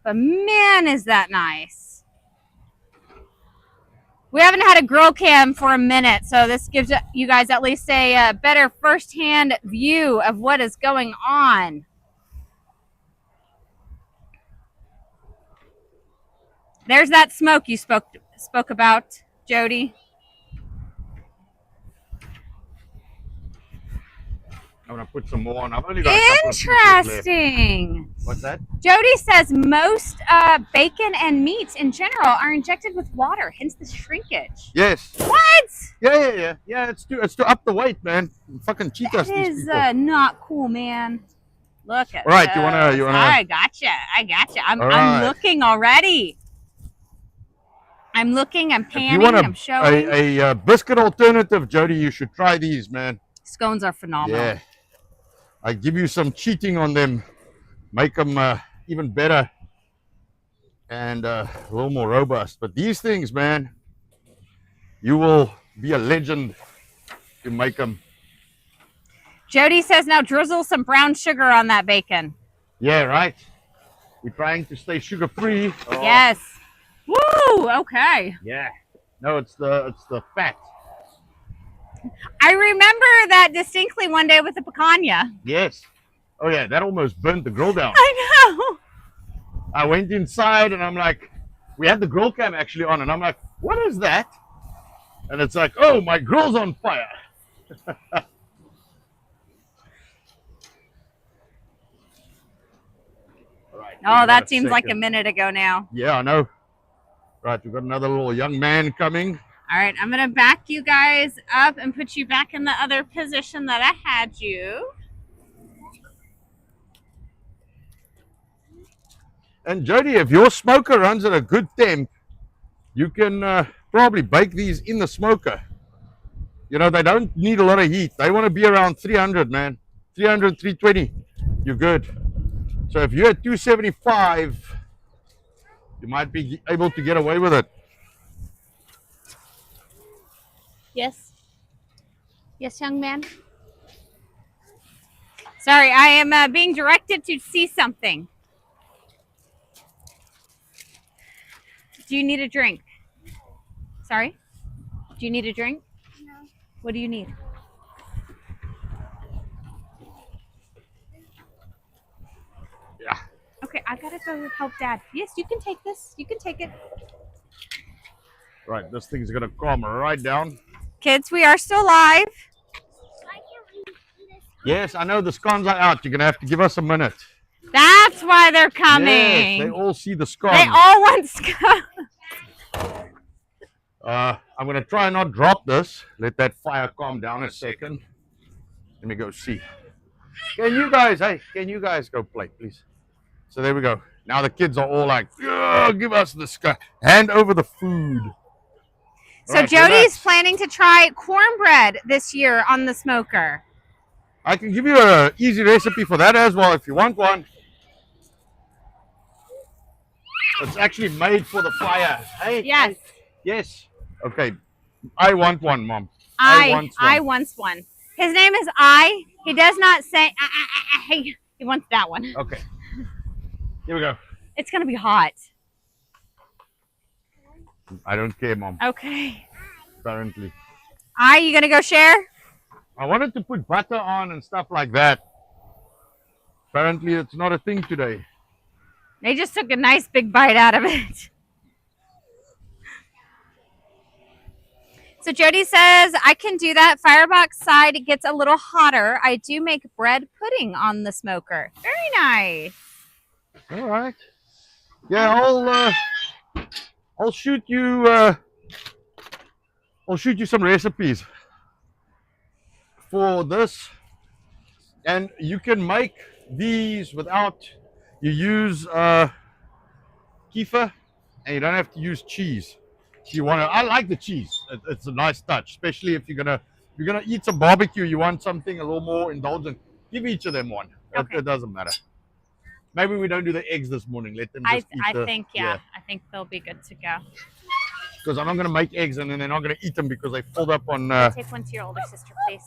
But man, is that nice. We haven't had a grill cam for a minute, so this gives you guys at least a better firsthand view of what is going on. There's that smoke you spoke about, Jody. I'm gonna put some more on. I've only got a couple of pieces left. Interesting. What's that? Jody says most bacon and meats in general are injected with water, hence the shrinkage. Yes. What? Yeah. It's to up the weight, man. Fucking cheat us, That these is people. Not cool, man. Look at Right, this. you wanna? I gotcha. I'm right. looking already. I'm looking. I'm If you panning. want I'm showing. a biscuit alternative, Jody, you should try these, man. Scones are phenomenal. Yeah. I give you some cheating on them, make them even better and a little more robust. But these things, man, you will be a legend to make them. Jody says now drizzle some brown sugar on that bacon. Yeah, right. We're trying to stay sugar-free. Oh, Yes. Woo! Okay. yeah. No, it's the fat. I remember that distinctly one day with the picanha. Yes. Oh yeah, that almost burnt the grill down. I know. I went inside and I'm like, we had the grill cam actually on, and I'm like, what is that? And it's like, oh, my grill's on fire. Right, Oh, that seems like a minute ago now. Yeah, I know. Right, we've got another little young man coming. All right, I'm going to back you guys up and put you back in the other position that I had you. And Jody, if your smoker runs at a good temp, you can probably bake these in the smoker. You know, they don't need a lot of heat. They want to be around 300, man. 300, 320. You're good. So if you're at 275, you might be able to get away with it. Yes. Yes, young man. Sorry, I am being directed to see something. Do you need a drink? Sorry? Do you need a drink? No. What do you need? Yeah. Okay, I gotta go help Dad. Yes, you can take this. You can take it. Right, this thing's gonna calm right down. Kids, we are still live. Yes, I know the scones are out. You're gonna have to give us a minute. That's why they're coming. Yes, they all see the scones. They all want scones. I'm gonna try and not drop this. Let that fire calm down a second. Let me go see. Can you guys go play, please? So there we go. Now the kids are all like, give us the scone. Hand over the food. So Right, Jody's relax. planning to try cornbread this year on the smoker. I can give you an easy recipe for that as well if you want one. It's actually made for the fire. Hey, Yes. hey. Yes. Okay. I want one, Mom. I want one. His name is I. He does not say he wants that one. Okay. Here we go. It's gonna be hot. I don't care, Mom. Okay. Apparently. You gonna go share? I wanted to put butter on and stuff like that. Apparently, it's not a thing today. They just took a nice big bite out of it. So Jody says, I can do that. Firebox side gets a little hotter. I do make bread pudding on the smoker. Very nice. All right. Yeah, I'll shoot you. I'll shoot you some recipes for this, and you can make these without. You use kefir, and you don't have to use cheese. You want to? I like the cheese. It's a nice touch, especially if you're gonna eat some barbecue. You want something a little more indulgent. Give each of them one. Okay. It doesn't matter. Maybe we don't do the eggs this morning. Let them just eat I think I think they'll be good to go. Because I'm not going to make eggs and then they're not going to eat them because they filled up on. Take one to your older sister, please.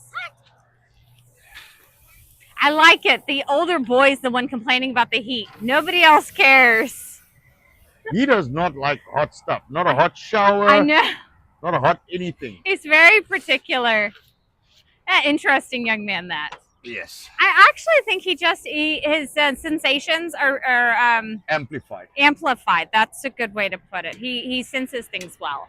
I like it. The older boy's the one complaining about the heat. Nobody else cares. He does not like hot stuff. Not a hot shower. I know. Not a hot anything. He's very particular. Interesting young man, that. Yes. I actually think his sensations are Amplified. amplified. That's a good way to put it. He senses things well.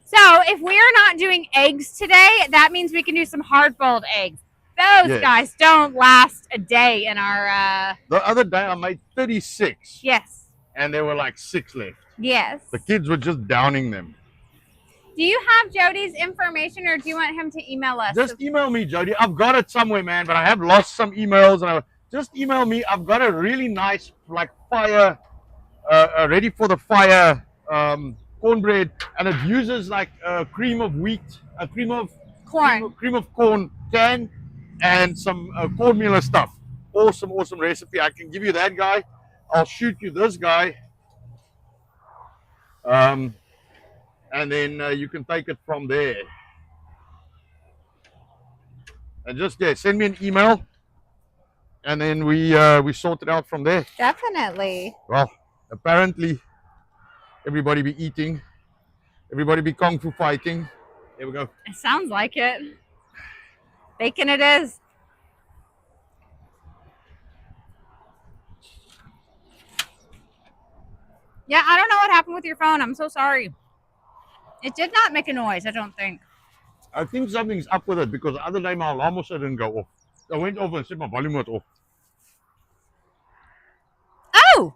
So if we are not doing eggs today, that means we can do some hard-boiled eggs. Those guys don't last a day in our. The other day I made 36. Yes. And there were like 6 left. Yes. The kids were just downing them. Do you have Jody's information, or do you want him to email us? Just email me, Jody. I've got it somewhere, man, but I have lost some emails. And just email me. I've got a really nice, like, fire, ready for the fire cornbread, and it uses like cream of wheat, cream of corn can, and some cornmeal stuff. Awesome recipe. I can give you that guy. I'll shoot you this guy. And then you can take it from there. And just send me an email, and then we sort it out from there. Definitely. Well, apparently, everybody be eating, everybody be kung fu fighting. There we go. It sounds like it. Bacon it is. Yeah, I don't know what happened with your phone. I'm so sorry. It did not make a noise, I don't think. I think something's up with it because the other day my alarm also didn't go off. I went over and said my volume was off. Oh!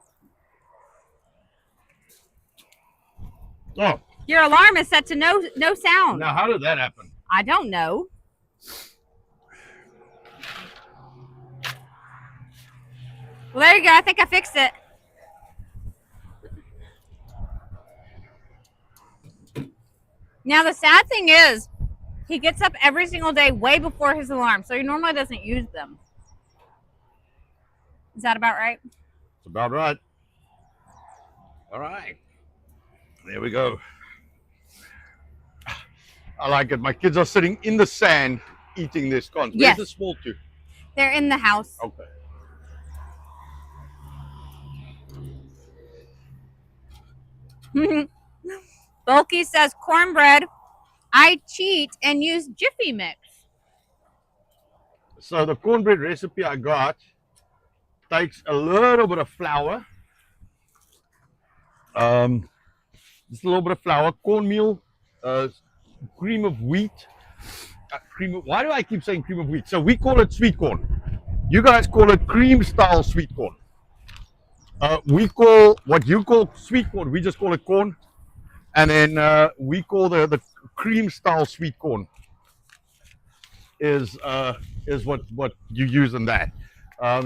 Oh, Your alarm is set to no sound. Now, how did that happen? I don't know. Well, there you go. I think I fixed it. Now, the sad thing is, he gets up every single day way before his alarm, so he normally doesn't use them. Is that about right? It's about right. All right. There we go. I like it. My kids are sitting in the sand eating their scones. Where's Yes. the small two? They're in the house. Okay. Bulky says cornbread. I cheat and use Jiffy Mix. So the cornbread recipe I got takes a little bit of flour, just a little bit of flour, cornmeal, cream of wheat. Why do I keep saying cream of wheat? So we call it sweet corn. You guys call it cream style sweet corn. We call what you call sweet corn, we just call it corn. And then we call the cream style sweet corn is what you use in that.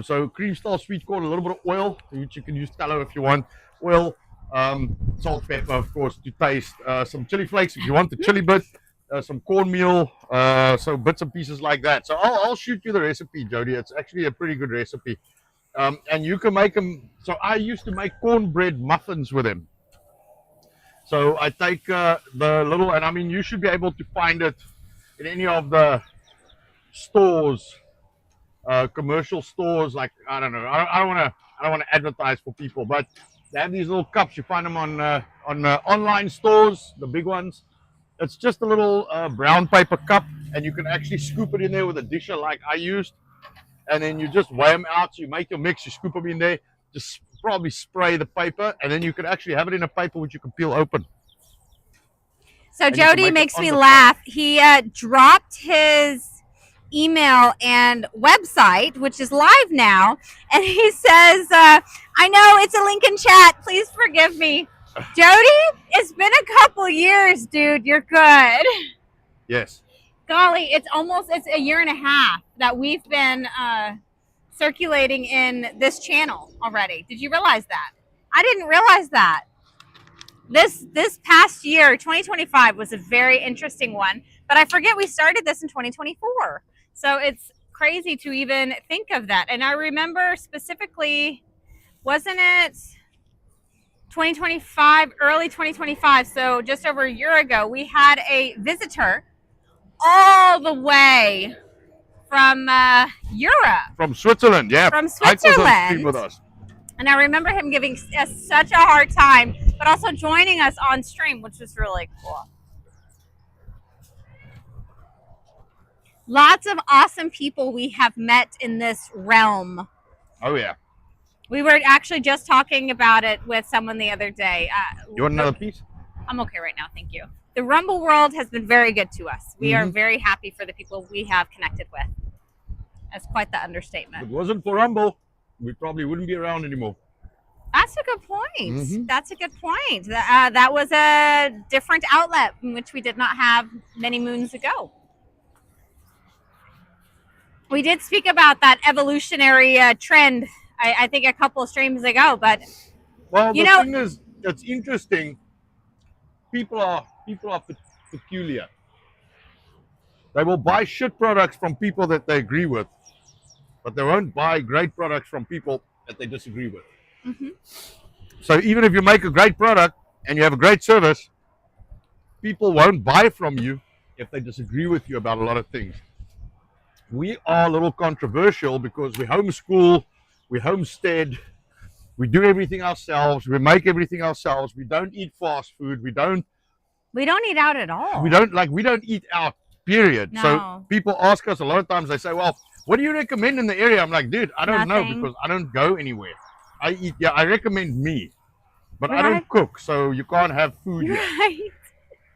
So cream style sweet corn, a little bit of oil, which you can use tallow if you want. Oil, salt, pepper, of course, to taste. Some chili flakes if you want the chili bit. Some cornmeal, so bits and pieces like that. So I'll shoot you the recipe, Jody. It's actually a pretty good recipe. And you can make them. So I used to make cornbread muffins with them. So I take the little, and I mean, you should be able to find it in any of the stores, commercial stores. Like I don't know, I don't want to advertise for people, but they have these little cups. You find them on online stores, the big ones. It's just a little brown paper cup, and you can actually scoop it in there with a disher like I used, and then you just weigh them out. So you make your mix, you scoop them in there, just probably spray the paper, and then you can actually have it in a paper which you can peel open. So Jody makes me laugh. He dropped his email and website, which is live now, and he says, I know it's a link in chat. Please forgive me. Jody, it's been a couple years, dude. You're good. Yes. Golly, it's a year and a half that we've been circulating in this channel already. Did you realize that? I didn't realize that. This past year, 2025, was a very interesting one, but I forget we started this in 2024. So it's crazy to even think of that. And I remember specifically, wasn't it 2025, early 2025, so just over a year ago, we had a visitor all the way from Europe. From Switzerland, yeah. From Switzerland. With us. And I remember him giving us such a hard time, but also joining us on stream, which was really cool. Lots of awesome people we have met in this realm. Oh, yeah. We were actually just talking about it with someone the other day. You want another piece? I'm okay right now, thank you. The Rumble world has been very good to us. We are very happy for the people we have connected with. That's quite the understatement. If it wasn't for Rumble, we probably wouldn't be around anymore. That's a good point. That's a good point. That was a different outlet in which we did not have many moons ago. We did speak about that evolutionary trend, I think, a couple of streams ago. But well, the thing is, it's interesting. People are peculiar. They will buy shit products from people that they agree with, but they won't buy great products from people that they disagree with. So even if you make a great product and you have a great service, people won't buy from you if they disagree with you about a lot of things. We are a little controversial because we homeschool, we homestead, we do everything ourselves, we make everything ourselves, we don't eat fast food, we don't eat out at all. We don't eat out, period. No. So people ask us a lot of times, they say, well, what do you recommend in the area? I'm like, dude, I don't know because I don't go anywhere. I recommend me, but I don't cook, so you can't have food here.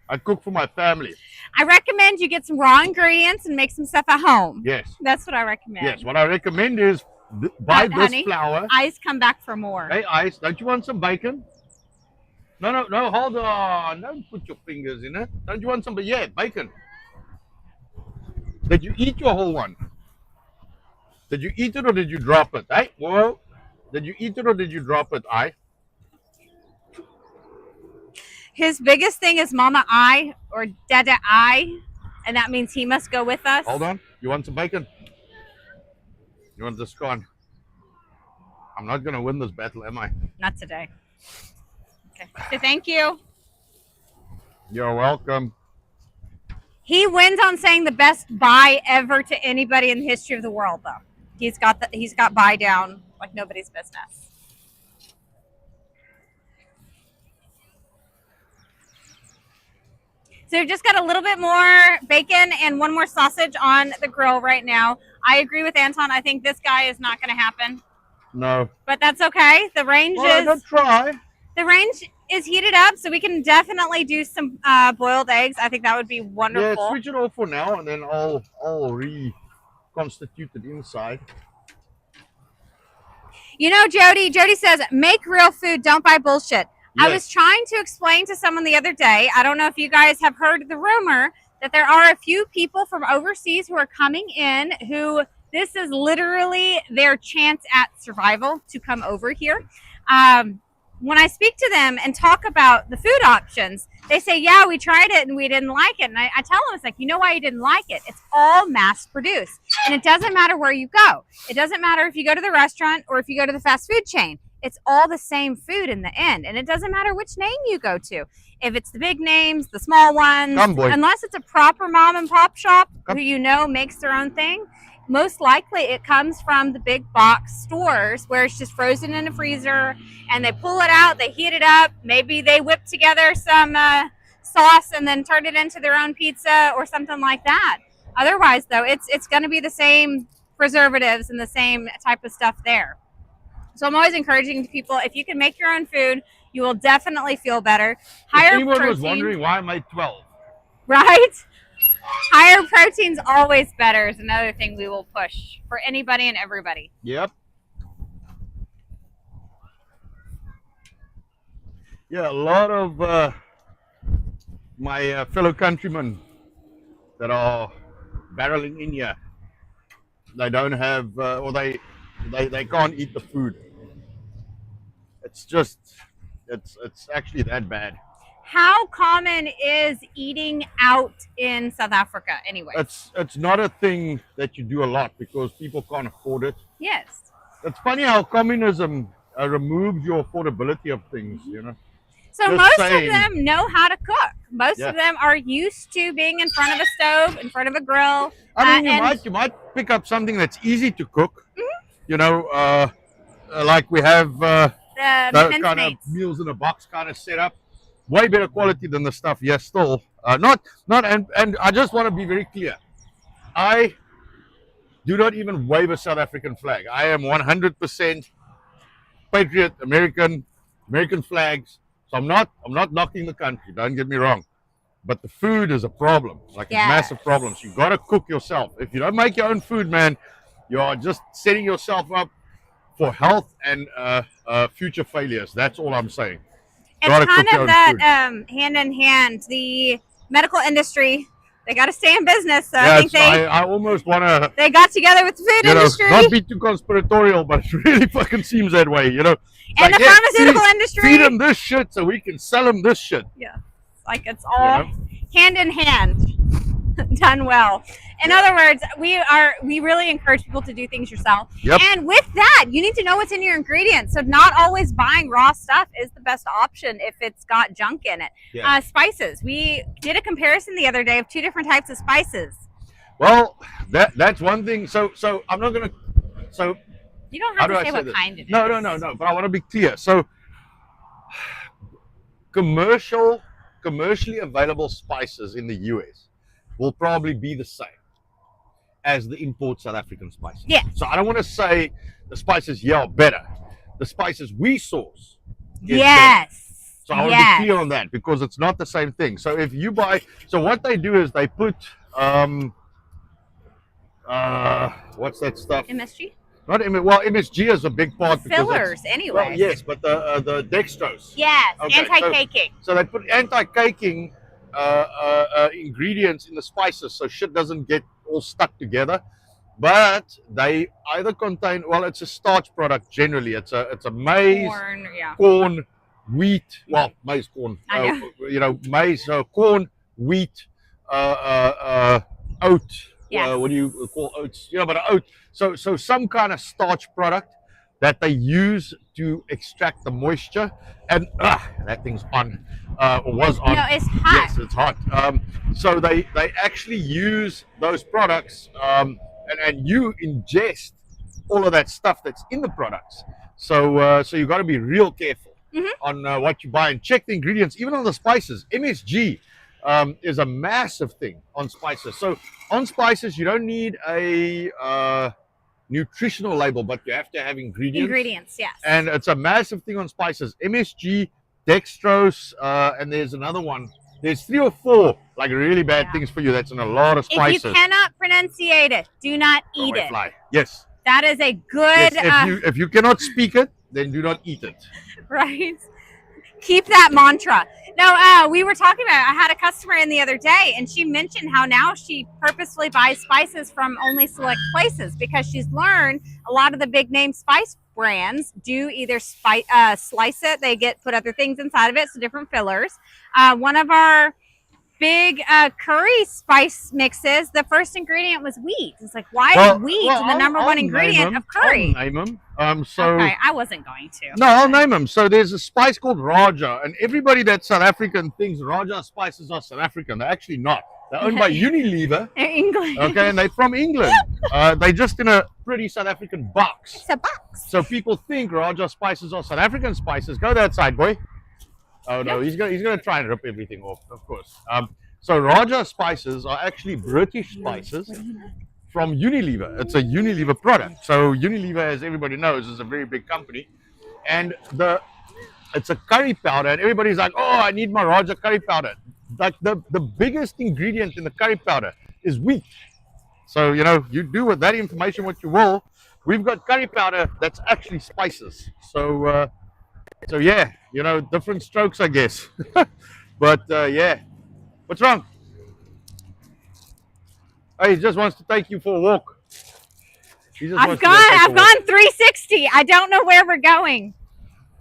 I cook for my family. I recommend you get some raw ingredients and make some stuff at home. Yes. That's what I recommend. Yes, what I recommend is buy this honey, flour. Ice, come back for more. Hey, Ice, don't you want some bacon? No, no, no, hold on. Don't put your fingers in it. Don't you want some? But yeah, bacon. Did you eat your whole one? Did you eat it or did you drop it? Eh? Well, did you eat it or did you drop it? His biggest thing is Mama I or Dada I, and that means he must go with us. Hold on. You want some bacon? You want this gone? I'm not going to win this battle, am I? Not today. Okay. So thank you. You're welcome. He wins on saying the best bye ever to anybody in the history of the world, though. He's got bye down like nobody's business. So we've just got a little bit more bacon and one more sausage on the grill right now. I agree with Anton. I think this guy is not going to happen. No. But that's okay. The range the range is heated up, so we can definitely do some boiled eggs. I think that would be wonderful. Yeah, switch it off for now, and then I'll reconstitute it inside. You know, Jody says, make real food, don't buy bullshit. Yes. I was trying to explain to someone the other day, I don't know if you guys have heard the rumor that there are a few people from overseas who are coming in who this is literally their chance at survival to come over here. When I speak to them and talk about the food options, they say, yeah, we tried it and we didn't like it. And I tell them, it's like, you know why you didn't like it? It's all mass produced. And it doesn't matter where you go. It doesn't matter if you go to the restaurant or if you go to the fast food chain. It's all the same food in the end. And it doesn't matter which name you go to. If it's the big names, the small ones, unless it's a proper mom and pop shop who you know makes their own thing, most likely it comes from the big box stores where it's just frozen in a freezer and they pull it out, they heat it up, maybe they whip together some sauce and then turn it into their own pizza or something like that. Otherwise, though, it's going to be the same preservatives and the same type of stuff there. So I'm always encouraging people, if you can make your own food, you will definitely feel better. Higher if anyone protein, was wondering why I made 12. Right? Higher protein's always better is another thing we will push for anybody and everybody. Yep. Yeah, a lot of my fellow countrymen that are barreling in here, they don't have, or they can't eat the food. It's just, it's actually that bad. How common is eating out in South Africa anyway? It's not a thing that you do a lot because people can't afford it. Yes. It's funny how communism removes your affordability of things, you know. So just most saying. Of them know how to cook. Most of them are used to being in front of a stove, in front of a grill. I mean, you might pick up something that's easy to cook. Mm-hmm. You know, like we have the kind of meals in a box kind of setup. Way better quality than the stuff, yes, still. And I just want to be very clear. I do not even wave a South African flag. I am 100% patriot, American flags. So I'm not knocking the country, don't get me wrong. But the food is a problem, like a massive problem. So you got to cook yourself. If you don't make your own food, man, you are just setting yourself up for health and future failures. That's all I'm saying. It's kind of that hand in hand. The medical industry, they got to stay in business. So I think I almost want to. They got together with the food industry. Not be too conspiratorial, but it really fucking seems that way, you know. And like, the pharmaceutical industry. Feed them this shit so we can sell them this shit. Yeah, like it's all hand in hand, done well. In other words, we really encourage people to do things yourself. Yep. And with that, you need to know what's in your ingredients. So not always buying raw stuff is the best option if it's got junk in it. Yeah. Spices. We did a comparison the other day of two different types of spices. Well, that's one thing. So I'm not gonna. So you don't have to say what kind it is. No. But I want to be clear. So commercially available spices in the US will probably be the same as the import South African spices. Yeah. So I don't want to say the spices here are better. The spices we source is better. So I want to be clear on that because it's not the same thing. So if you buy, so what they do is they put, what's that stuff? MSG? Not well, MSG is a big part because Fillers, well, anyway. yes, but the dextrose. Yes, Okay, anti-caking. So they put anti-caking ingredients in the spices, so shit doesn't get all stuck together. But they either contain, well, it's a starch product generally. It's a maize, Corn, yeah. corn, wheat. Well, maize, corn. I know. You know, maize, corn, wheat, oat. Yes. What do you call oats? You know, but oat. So some kind of starch product that they use to extract the moisture. And that thing's on, or was on. No, it's hot. Yes, it's hot. So they actually use those products, and you ingest all of that stuff that's in the products. So you got to be real careful on what you buy and check the ingredients, even on the spices. MSG is a massive thing on spices. So on spices, you don't need a nutritional label, but you have to have ingredients. Ingredients, yes. And it's a massive thing on spices. MSG, dextrose, and there's another one. There's 3 or 4 like really bad things for you. That's in a lot of spices. If you cannot pronunciate it, do not eat it. Fly. Yes. That is a good. Yes, if you cannot speak it, then do not eat it. Right. Keep that mantra. No, we were talking about, I had a customer in the other day, and she mentioned how now she purposefully buys spices from only select places because she's learned a lot of the big name spice brands do either slice it, they put other things inside of it, so different fillers. One of our big curry spice mixes, the first ingredient was wheat. It's like, why is wheat the number one ingredient of curry? I'll name them. Okay, I wasn't going to. No, I'll name them. So there's a spice called Raja, and everybody that's South African thinks Raja spices are South African. They're actually not. They're owned by Unilever. They're English. Okay, and they're from England. They're just in a pretty South African box. It's a box. So people think Raja spices are South African spices. Go that side, boy. Oh no, he's gonna try and rip everything off, of course. So Raja spices are actually British spices from Unilever. It's a Unilever product. So Unilever, as everybody knows, is a very big company, and it's a curry powder. And everybody's like, "Oh, I need my Raja curry powder." Like the biggest ingredient in the curry powder is wheat. So you know, you do with that information what you will. We've got curry powder that's actually spices. So yeah, you know, different strokes, I guess. But yeah, what's wrong? Oh, he just wants to take you for a walk. I've gone 360. I don't know where we're going.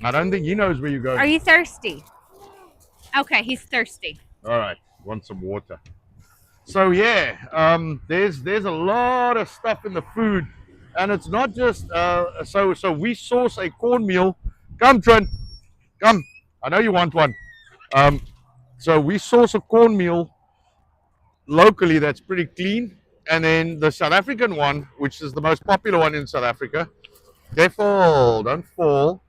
I don't think he knows where you're going. Are you thirsty? Okay, he's thirsty. All right, want some water. So yeah, there's a lot of stuff in the food, and it's not just so we source a cornmeal. Come, Trent. Come. I know you want one. So we source a cornmeal locally that's pretty clean, and then the South African one, which is the most popular one in South Africa. Careful, don't fall.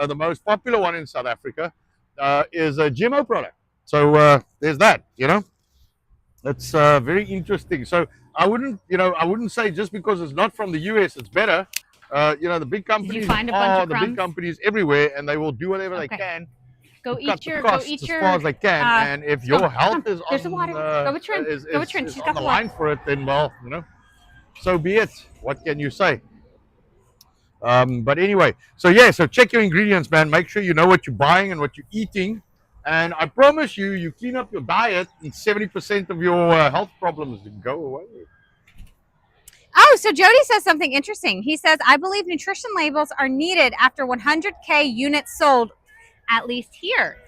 The most popular one in South Africa is a GMO product. So there's that. You know, it's very interesting. So I wouldn't say just because it's not from the US, it's better. You know, the big companies are the big companies everywhere, and they will do whatever they can. Go eat your as far as they can. And if your health is on the line for it, then well, you know, so be it. What can you say? But anyway, so yeah, so check your ingredients, man. Make sure you know what you're buying and what you're eating. And I promise you, you clean up your diet, and 70% of your health problems go away. Oh, so Jody says something interesting. He says, I believe nutrition labels are needed after 100K units sold, at least here.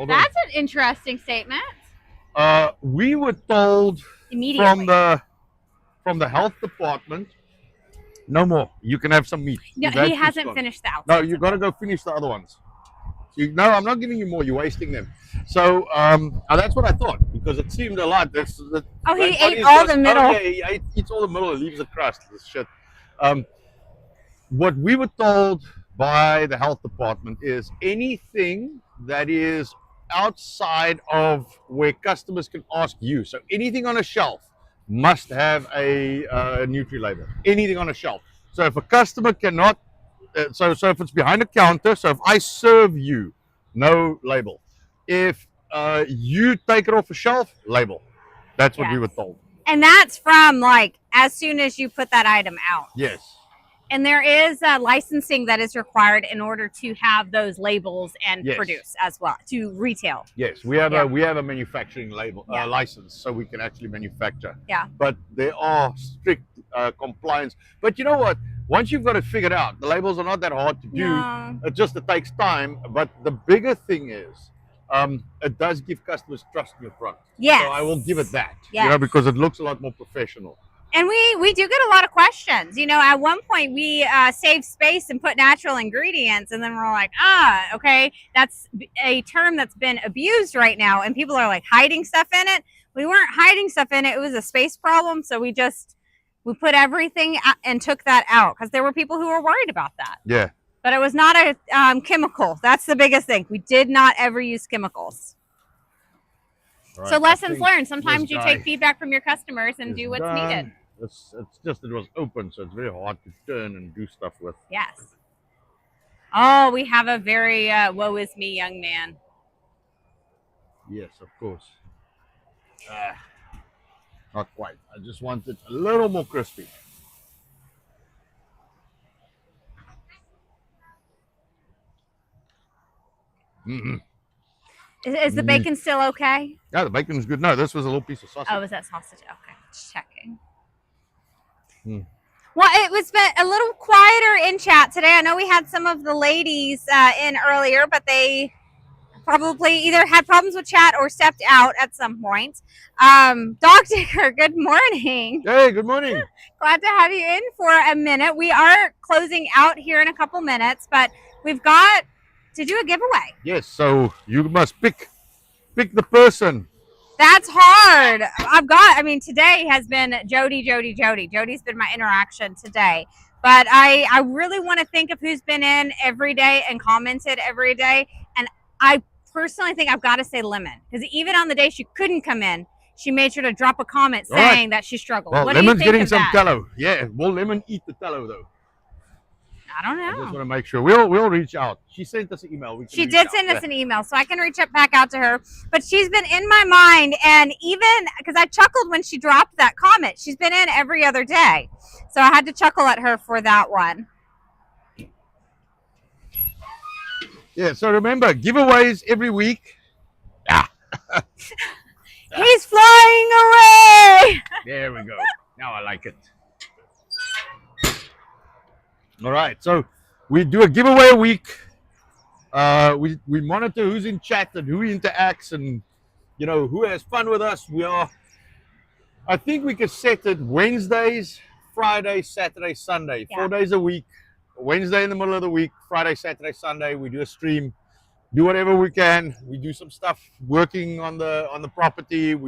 That's an interesting statement. We were told from the health department, no more. You can have some meat. No, he hasn't finished the outside. No, you got to go finish the other ones. No, I'm not giving you more. You're wasting them. So that's what I thought, because it seemed a lot. He ate all the middle. He eats all the middle and leaves the crust. This shit. What we were told by the health department is anything that is outside of where customers can ask you. So anything on a shelf must have a Nutri label. Anything on a shelf. So if a customer cannot. So if it's behind a counter, so if I serve you, no label. If you take it off a shelf, label. That's what we were told. And that's from like as soon as you put that item out. Yes. And there is licensing that is required in order to have those labels and Yes. produce as well to retail. Yes, we have Yeah. a manufacturing label Yeah. license, so we can actually manufacture. Yeah. But there are strict compliance. But you know what? Once you've got it figured out, the labels are not that hard to do. No. It takes time. But the bigger thing is, it does give customers trust in your product. Yes. So I will give it that. Yes. You know, because it looks a lot more professional. And we do get a lot of questions. You know, at one point we saved space and put natural ingredients, and then we're like, okay, that's a term that's been abused right now, and people are like hiding stuff in it. We weren't hiding stuff in it. It was a space problem, so we put everything and took that out because there were people who were worried about that. Yeah. But it was not a chemical. That's the biggest thing. We did not ever use chemicals. Right. So lessons learned. Sometimes you take feedback from your customers and do what's needed. It's just it was open, so it's very hard to turn and do stuff with. Yes. Oh, we have a very woe is me young man. Yes, of course. Not quite. I just want it a little more crispy. Mm-hmm. Is the bacon still okay? Yeah, the bacon is good. No, this was a little piece of sausage. Oh, was that sausage? Okay, just checking. Well, it was a little quieter in chat today. I know we had some of the ladies in earlier, but they probably either had problems with chat or stepped out at some point. Dog Digger, good morning. Hey, good morning. Glad to have you in for a minute. We are closing out here in a couple minutes, but we've got to do a giveaway. Yes, so you must pick the person. That's hard. Today has been Jody. Jody's been my interaction today. But I really want to think of who's been in every day and commented every day. And I personally think I've got to say Lemon. Because even on the day she couldn't come in, she made sure to drop a comment saying that she struggled. Well, what Lemon's do you think getting of some that? tallow. Yeah, will Lemon eat the tallow though? I don't know. I just want to make sure. We'll reach out. She sent us an email. She did send us an email, so I can reach back out to her. But she's been in my mind, and even because I chuckled when she dropped that comment. She's been in every other day, so I had to chuckle at her for that one. Yeah. So remember, giveaways every week. He's flying away. There we go. Now I like it. All right, so we do a giveaway a week. We monitor who's in chat and who interacts, and who has fun with us. I think we could set it Wednesdays, Friday, Saturday, Sunday, 4 days a week. Wednesday in the middle of the week, Friday, Saturday, Sunday. We do a stream, do whatever we can. We do some stuff working on the property.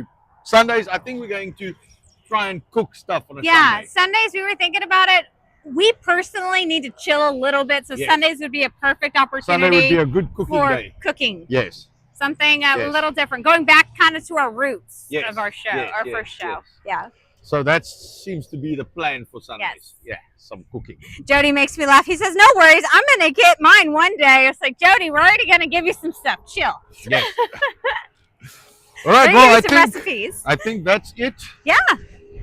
Sundays, I think we're going to try and cook stuff on a Sunday. Yeah, Sundays we were thinking about it. We personally need to chill a little bit, so Sundays would be a perfect opportunity. Sunday would be a good cooking day. Cooking. Yes. Something a little different, going back kind of to our roots of our show, our first show. Yeah. So that seems to be the plan for Sundays. Yes. Yeah, some cooking. Jody makes me laugh. He says, "No worries, I'm gonna get mine one day." It's like, Jody, we're already gonna give you some stuff. Chill. Yes. All right. Well, I think that's it. Yeah.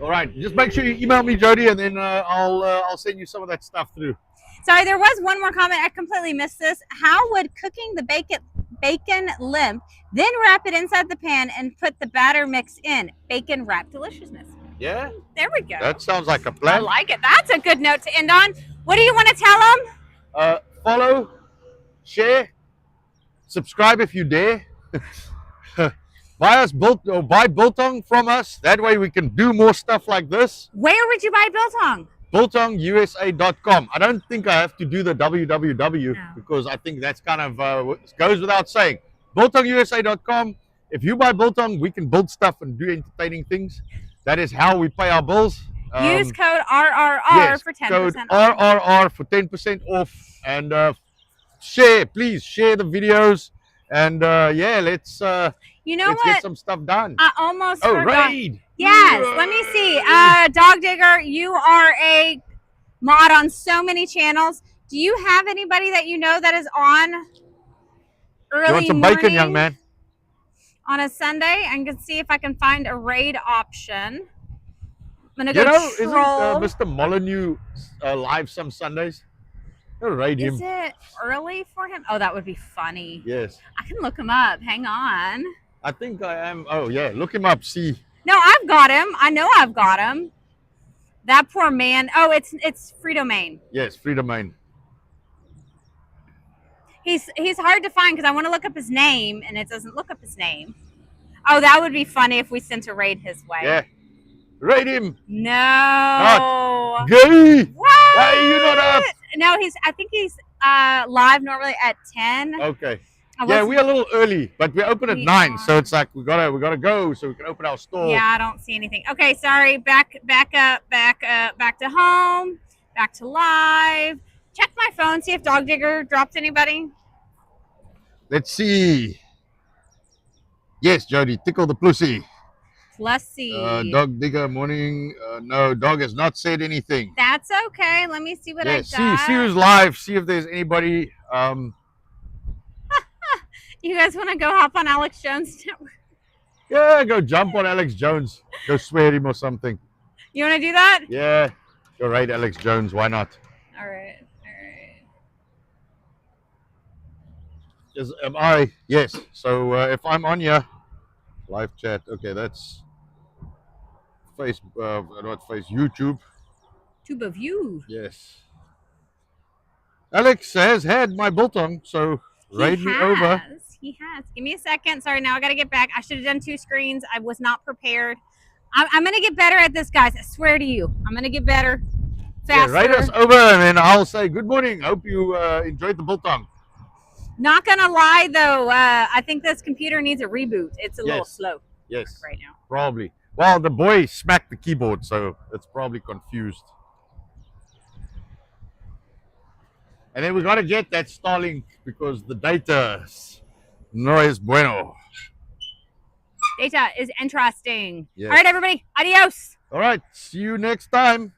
All right, just make sure you email me, Jody, and then I'll send you some of that stuff through. Sorry, there was one more comment. I completely missed this. How would cooking the bacon limp, then wrap it inside the pan and put the batter mix in? Bacon wrap deliciousness. Yeah. There we go. That sounds like a plan. I like it. That's a good note to end on. What do you want to tell them? Follow, share, subscribe if you dare. Buy biltong from us. That way we can do more stuff like this. Where would you buy biltong? BiltongUSA.com. I don't think I have to do the www because I think that's kind of goes without saying. BiltongUSA.com. If you buy biltong, we can build stuff and do entertaining things. That is how we pay our bills. Use code RRR for 10% code off. RRR for 10% off. And please share the videos. And let's get some stuff done. I almost forgot. Raid! Yes, let me see. Dog Digger, you are a mod on so many channels. Do you have anybody that you know that is on early You want some morning bacon, young man? On a Sunday? I can see if I can find a raid option. I'm gonna You go know, isn't troll. Mr. Molyneux live some Sundays? I'll raid him. Is it early for him? Oh, that would be funny. Yes. I can look him up. Hang on. I think I am. Oh, yeah. Look him up. See. No, I've got him. I know I've got him. That poor man. Oh, it's Frito-Main. Yes, free domain. He's hard to find because I want to look up his name and it doesn't look up his name. Oh, that would be funny if we sent a raid his way. Yeah. Raid him. No. Gay. What? Why are you not up? No, I think he's live normally at 10. Okay. Yeah, we're a little early, but we open at 9, so it's like we gotta go so we can open our store. Yeah, I don't see anything. Okay, sorry. Back up, back to home, back to live. Check my phone, see if Dog Digger dropped anybody. Let's see. Yes, Jody, tickle the pussy. Let's see. Dog Digger morning. No, dog has not said anything. That's okay. Let me see what I got. See who's live. See if there's anybody. You guys want to go hop on Alex Jones' network? Yeah, go jump on Alex Jones. Go swear him or something. You want to do that? Yeah, go raid Alex Jones. Why not? All right. Am I? Yes. So if I'm on here, live chat. Okay, that's YouTube. Tube of you. Yes. Alex has had my biltong, so raid me over. He has. Give me a second. Sorry, now I got to get back. I should have done 2 screens. I was not prepared. I'm going to get better at this, guys. I swear to you. I'm going to get better. Faster. Yeah, raid us over, and then I'll say good morning. Hope you enjoyed the biltong. Not going to lie, though. I think this computer needs a reboot. It's a little slow. Yes. Right now. Probably. Well, the boy smacked the keyboard, so it's probably confused. And then we got to get that Starlink because the data no es bueno. Data is interesting. Yes. All right, everybody. Adios. All right. See you next time.